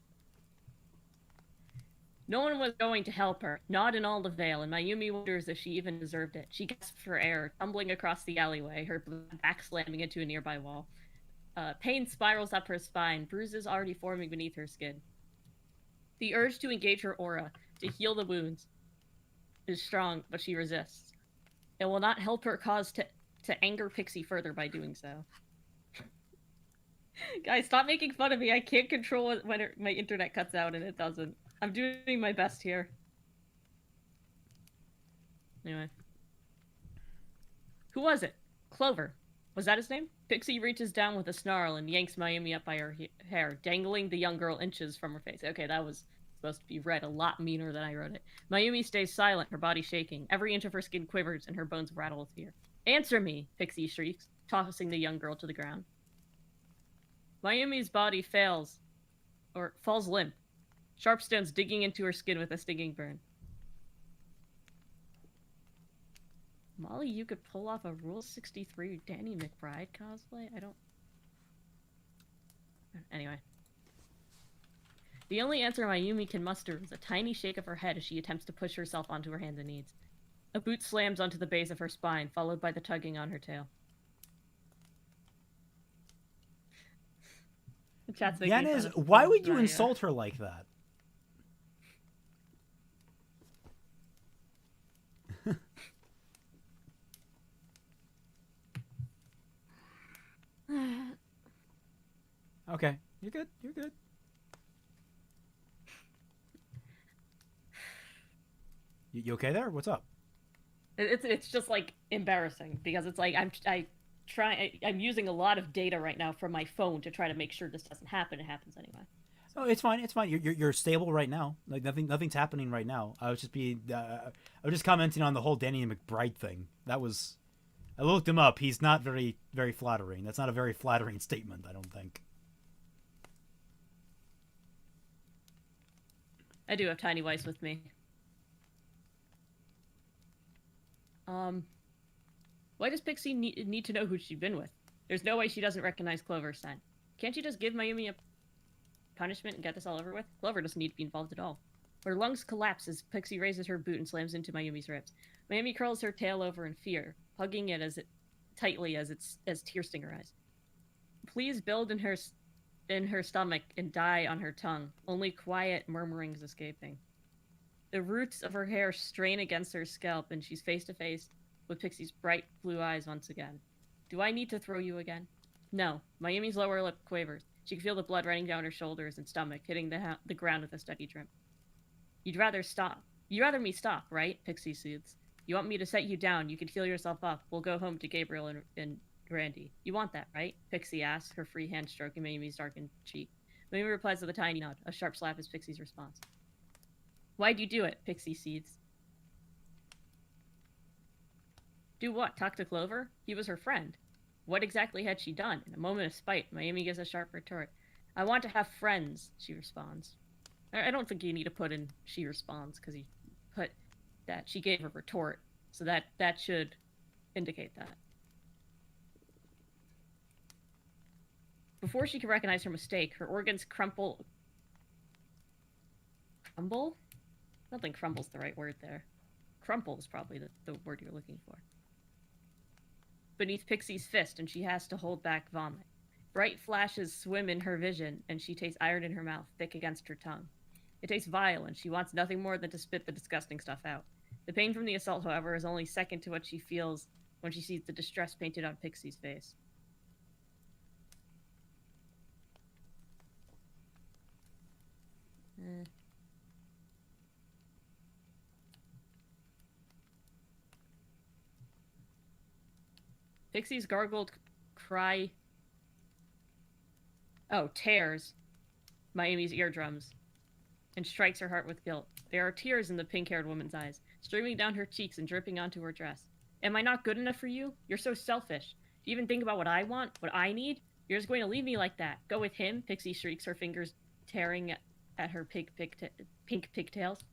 No one was going to help her, not in all the Vale, and Mayumi wonders if she even deserved it. She gasps for air, tumbling across the alleyway, her back slamming into a nearby wall. Pain spirals up her spine, bruises already forming beneath her skin. The urge to engage her aura, to heal the wounds, is strong, but she resists. It will not help her cause to anger Pixie further by doing so. Guys, stop making fun of me. I can't control when my internet cuts out, and it doesn't. I'm doing my best here. Anyway. Who was it? Clover. Was that his name? Pixie reaches down with a snarl and yanks Mayumi up by her hair, dangling the young girl inches from her face. Okay, that was supposed to be read a lot meaner than I wrote it. Mayumi stays silent, her body shaking. Every inch of her skin quivers and her bones rattle with fear. Answer me, Pixie shrieks, tossing the young girl to the ground. Mayumi's body falls limp. Sharp stones digging into her skin with a stinging burn. Molly, you could pull off a Rule 63 Danny McBride cosplay? I don't... Anyway. The only answer Mayumi can muster is a tiny shake of her head as she attempts to push herself onto her hands and knees. A boot slams onto the base of her spine, followed by the tugging on her tail. The chat's making Yanez, fun of why would you Zaya. insult her like that? Okay, you're good. You're good. You okay there? What's up? It's just like embarrassing because it's like I'm using a lot of data right now from my phone to try to make sure this doesn't happen. It happens anyway. Oh, it's fine. It's fine. You're stable right now. Like nothing's happening right now. I was just commenting on the whole Danny McBride thing. I looked him up. He's not very flattering. That's not a very flattering statement, I don't think. I do have Tiny Weiss with me. Why does Pixie need to know who she's been with? There's no way she doesn't recognize Clover's scent. Can't you just give Mayumi a punishment and get this all over with? Clover doesn't need to be involved at all. Her lungs collapse as Pixie raises her boot and slams into Mayumi's ribs. Mayumi curls her tail over in fear, hugging it tightly as tears sting her eyes. Please build in her stomach and die on her tongue, only quiet murmurings escaping. The roots of her hair strain against her scalp, and she's face to face with Pixie's bright blue eyes once again. Do I need to throw you again? No. Mayumi's lower lip quavers. She can feel the blood running down her shoulders and stomach, hitting the ground with a steady drip. You'd rather me stop, right? Pixie soothes. You want me to set you down. You can heal yourself up. We'll go home to Gabriel and Randy. You want that, right? Pixie asks, her free hand stroking Mayumi's darkened cheek. Mayumi replies with a tiny nod. A sharp slap is Pixie's response. Why'd you do it? Pixie seethes. Do what? Talk to Clover? He was her friend. What exactly had she done? In a moment of spite, Mayumi gives a sharp retort. I want to have friends, she responds. I don't think you need to put in she responds, because you put that she gave a retort, so that should indicate that. Before she can recognize her mistake, her organs crumble? I don't think crumble's the right word there. Crumple is probably the word you're looking for. Beneath Pixie's fist, and she has to hold back vomit. Bright flashes swim in her vision, and she tastes iron in her mouth, thick against her tongue. It tastes vile, and she wants nothing more than to spit the disgusting stuff out. The pain from the assault, however, is only second to what she feels when she sees the distress painted on Pixie's face. Pixie's gargled cry... tears Mayumi's eardrums and strikes her heart with guilt. There are tears in the pink-haired woman's eyes, streaming down her cheeks and dripping onto her dress. Am I not good enough for you? You're so selfish. Do you even think about what I want? What I need? You're just going to leave me like that. Go with him? Pixie shrieks, her fingers tearing at her pink pigtails.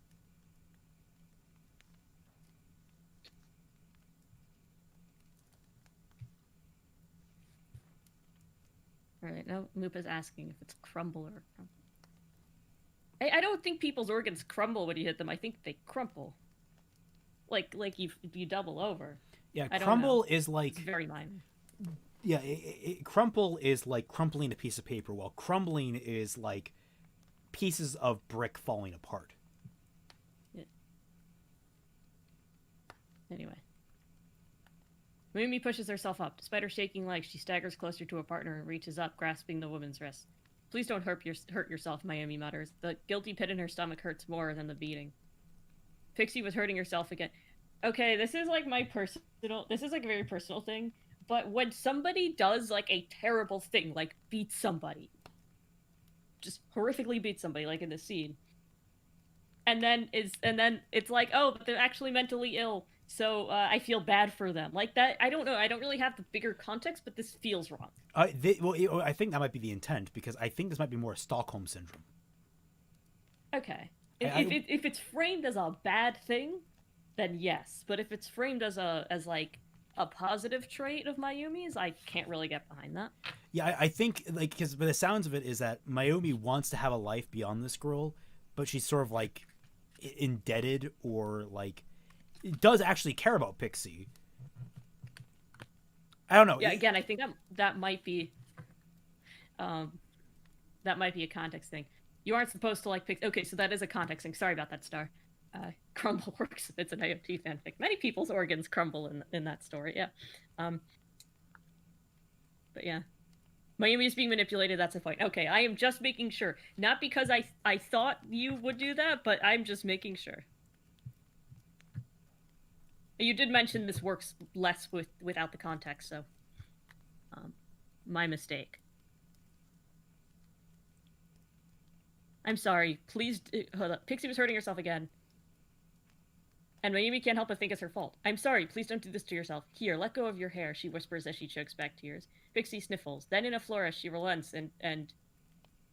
Alright, now Moopa's asking if it's crumble or crumple. I don't think people's organs crumble when you hit them. I think they crumple. Like you double over. Yeah, crumble is like... It's very minor. Yeah, crumple is like crumpling a piece of paper, while crumbling is like pieces of brick falling apart. Yeah. Anyway. Mayumi pushes herself up. Despite her shaking legs, she staggers closer to her partner and reaches up, grasping the woman's wrist. Please don't hurt yourself, Mayumi mutters. The guilty pit in her stomach hurts more than the beating. Pixie was hurting herself again. Okay, this is like a very personal thing, but when somebody does like a terrible thing, like beats somebody, just horrifically beats somebody, like in this scene, and then it's like, oh, but they're actually mentally ill, so I feel bad for them. Like that, I don't know. I don't really have the bigger context, but this feels wrong. I think that might be the intent, because I think this might be more Stockholm syndrome. Okay. If it's framed as a bad thing, then yes. But if it's framed as like a positive trait of Mayumi's, I can't really get behind that. Yeah, I think like because by the sounds of it is that Mayumi wants to have a life beyond this girl, but she's sort of like indebted or like does actually care about Pixie. I don't know. Yeah, again, I think that might be um that might be a context thing. You aren't supposed to like Pixie. Okay, so that is a context thing. Sorry about that, Star. Crumble works. It's an IoT fanfic. Many people's organs crumble in that story. Yeah. Um, but yeah. Mayumi is being manipulated. That's the point. Okay, I am just making sure. Not because I thought you would do that, but I'm just making sure. You did mention this works less without the context, so my mistake. I'm sorry. Please, hold up. Pixie was hurting herself again. And Mayumi can't help but think it's her fault. I'm sorry, please don't do this to yourself. Here, let go of your hair, she whispers as she chokes back tears. Pixie sniffles. Then in a flourish, she relents and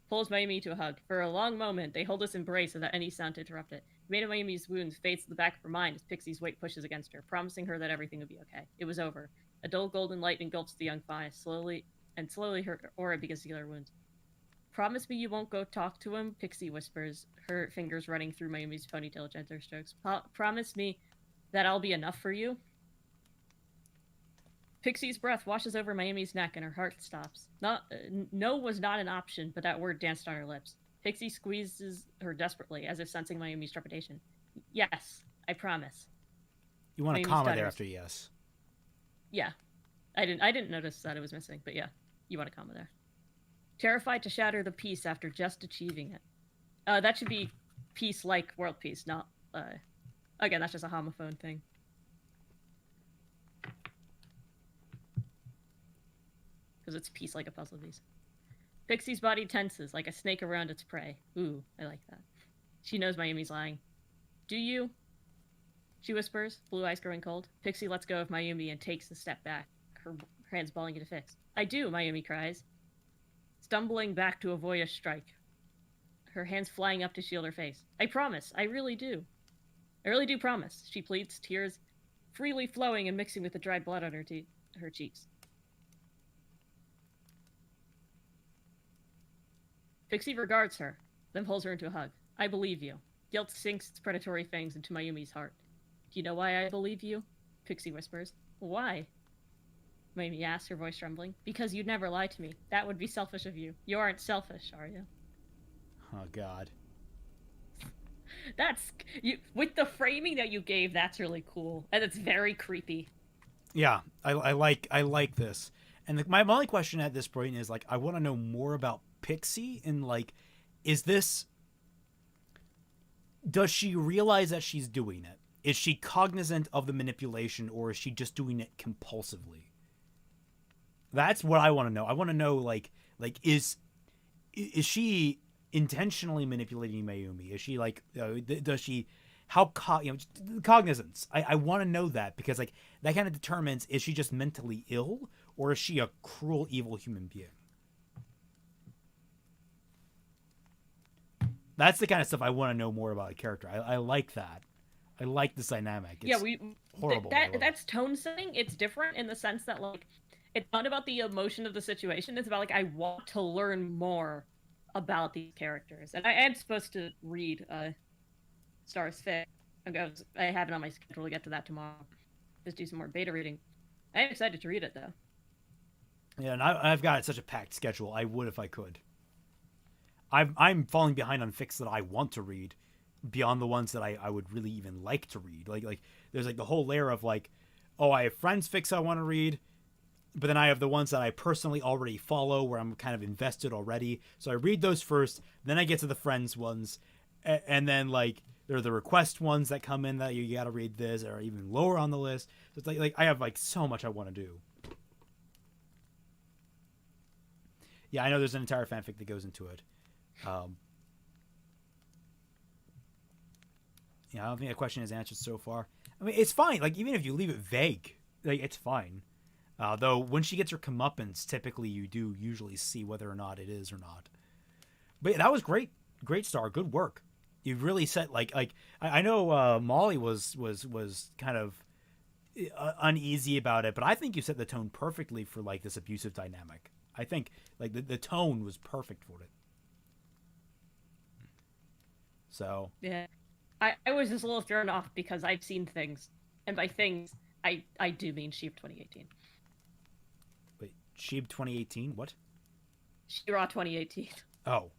pulls Mayumi to a hug. For a long moment, they hold this embrace without any sound to interrupt it. The maid of Mayumi's wounds fades to the back of her mind as Pixie's weight pushes against her, promising her that everything would be okay. It was over. A dull golden light engulfs the young fire, slowly her aura begins to heal her wounds. Promise me you won't go talk to him, Pixie whispers, her fingers running through Mayumi's ponytail gentle strokes. Promise me that I'll be enough for you. Pixie's breath washes over Mayumi's neck and her heart stops. No was not an option, but that word danced on her lips. Pixie squeezes her desperately, as if sensing Mayumi's trepidation. Yes, I promise. You want a Mayumi comma stutters. there after yes. Yeah. I didn't notice that it was missing, but yeah, you want a comma there. Terrified to shatter the peace after just achieving it. That should be peace like world peace, not again, that's just a homophone thing. Because it's peace like a puzzle piece. Pixie's body tenses like a snake around its prey. Ooh, I like that. She knows Mayumi's lying. Do you? She whispers, blue eyes growing cold. Pixie lets go of Mayumi and takes a step back, her hands balling into fists. I do, Mayumi cries, stumbling back to avoid a strike, her hands flying up to shield her face. I promise, I really do. I really do promise, she pleads, tears freely flowing and mixing with the dried blood on her cheeks. Pixie regards her, then pulls her into a hug. I believe you. Guilt sinks its predatory fangs into Mayumi's heart. Do you know why I believe you? Pixie whispers. Why? Mayumi asks, her voice trembling. Because you'd never lie to me. That would be selfish of you. You aren't selfish, are you? Oh God. That's you with the framing that you gave. That's really cool, and it's very creepy. Yeah, I like this. And my only question at this point is like, I want to know more about Pixie and like, is this? Does she realize that she's doing it? Is she cognizant of the manipulation, or is she just doing it compulsively? That's what I want to know. I want to know like is she intentionally manipulating Mayumi? Is she like does she cognizance? I want to know that because like that kind of determines, is she just mentally ill or is she a cruel evil human being? That's the kind of stuff I want to know more about a character. I like that. I like this dynamic. It's horrible. That's tone setting. It's different in the sense that like it's not about the emotion of the situation. It's about like I want to learn more about these characters, and I am supposed to read Star's Fic. I have it on my schedule to get to that tomorrow. Just do some more beta reading. I am excited to read it though. Yeah, and I've got such a packed schedule. I would if I could. I'm falling behind on fics that I want to read, beyond the ones that I would really even like to read. Like there's like the whole layer of like, oh, I have friends fics I want to read, but then I have the ones that I personally already follow where I'm kind of invested already. So I read those first, then I get to the friends ones, and then like there are the request ones that come in that you got to read this, or even lower on the list. So it's like I have like so much I want to do. Yeah, I know there's an entire fanfic that goes into it. Yeah, I don't think that question is answered so far. I mean, it's fine. Like, even if you leave it vague, like, it's fine. Though, when she gets her comeuppance, typically you do usually see whether or not it is or not. But yeah, that was great. Great Star. Good work. You really set I know Molly was kind of uneasy about it, but I think you set the tone perfectly for like this abusive dynamic. I think like the tone was perfect for it. So Yeah. I was just a little thrown off because I've seen things. And by things, I do mean Sheep 2018. wait, Sheeb 2018, what? She-Ra 2018. Oh,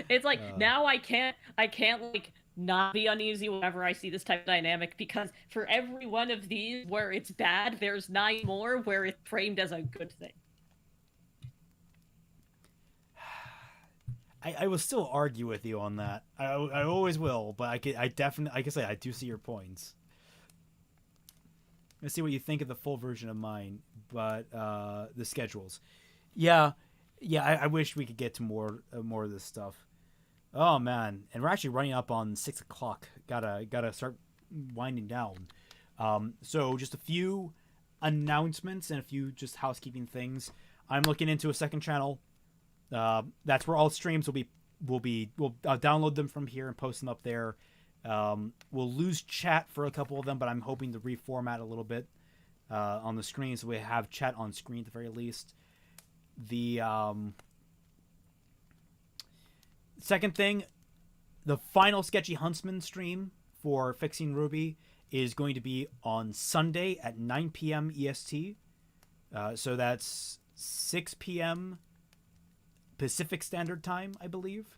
It's like now I can't like not be uneasy whenever I see this type of dynamic because for every one of these where it's bad, there's 9 more where it's framed as a good thing. I will still argue with you on that. I always will, but I definitely, like I say, I do see your points. Let's see what you think of the full version of mine, but the schedules. Yeah, yeah. I wish we could get to more of this stuff. Oh man, and we're actually running up on 6 o'clock. Gotta start winding down. So just a few announcements and a few just housekeeping things. I'm looking into a second channel. That's where all streams we'll download them from here and post them up there. We'll lose chat for a couple of them, but I'm hoping to reformat a little bit on the screen so we have chat on screen at the very least. The second thing, the final Sketchy Huntsman stream for Fixing Ruby is going to be on Sunday at 9 p.m. EST. So that's 6 p.m. Pacific Standard Time, I believe.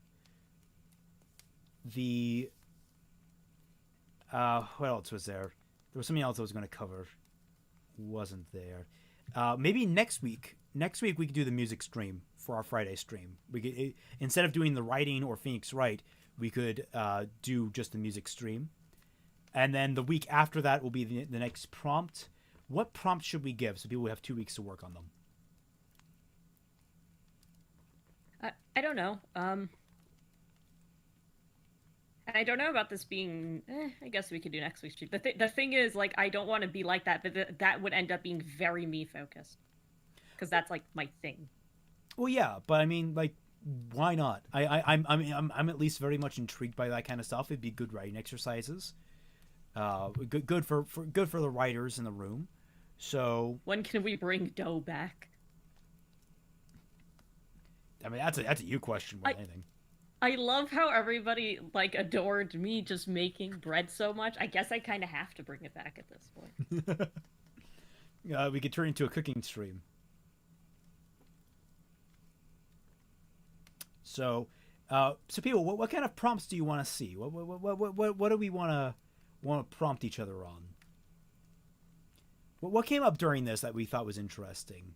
The what else was there? There was something else I was going to cover. Wasn't there? Maybe next week. Next week we could do the music stream for our Friday stream. We could, instead of doing the writing or Phoenix Write, we could do just the music stream. And then the week after that will be the next prompt. What prompt should we give so people have 2 weeks to work on them? I don't know. And I don't know about this being. I guess we could do next week's stream. The thing is, like, I don't want to be like that, but that would end up being very me focused, because that's like my thing. Well, yeah, but I mean, like, why not? I'm at least very much intrigued by that kind of stuff. It'd be good writing exercises. Good for the writers in the room. So when can we bring dough back? I mean, that's a you question more than anything. I love how everybody like adored me just making bread so much. I guess I kind of have to bring it back at this point. We could turn into a cooking stream. So people, what kind of prompts do you want to see? What do we want to prompt each other on? What came up during this that we thought was interesting?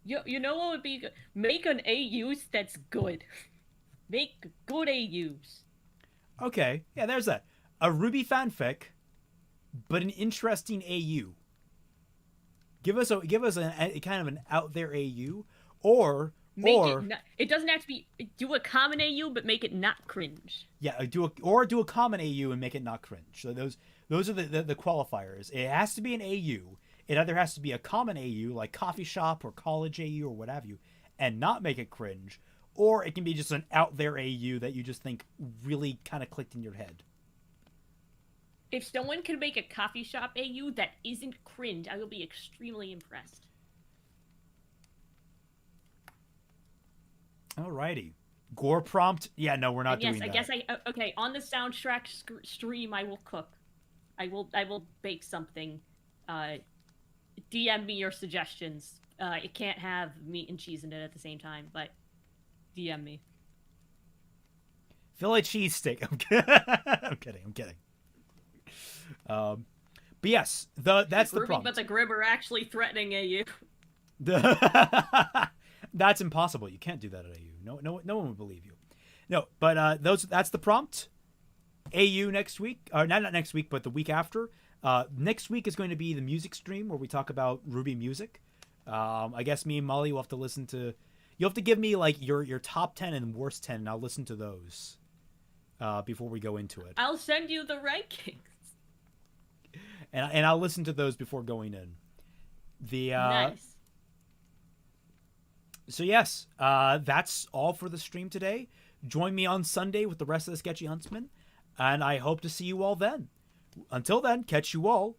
You know what would be good? Make an AUs that's good. Make good AUs. Okay, yeah, there's that. A Ruby fanfic, but an interesting AU. Give us a kind of an out there AU, or it doesn't have to be do a common AU, but make it not cringe. Yeah, do a common AU and make it not cringe. So those are the qualifiers. It has to be an AU. It either has to be a common AU, like coffee shop or college AU or what have you, and not make it cringe, or it can be just an out there AU that you just think really kind of clicked in your head. If someone can make a coffee shop AU that isn't cringe, I will be extremely impressed. Alrighty. Gore prompt? Yeah, no, we're not doing that. Yes, okay, on the soundtrack stream, I will cook. I will bake something. DM me your suggestions. It can't have meat and cheese in it at the same time, but DM me. Philly cheesesteak. I'm kidding. But yes, that's the prompt. But the Grim are actually threatening AU. That's impossible. You can't do that at AU. No one would believe you. No, but that's the prompt. AU next week, or not next week, but the week after. Next week is going to be the music stream where we talk about Ruby music. I guess me and Molly will have to listen to. You'll have to give me like your top 10 and worst 10, and I'll listen to those before we go into it. I'll send you the rankings. And I'll listen to those before going in. Nice. So yes, that's all for the stream today. Join me on Sunday with the rest of the Sketchy Huntsman, and I hope to see you all then. Until then, catch you all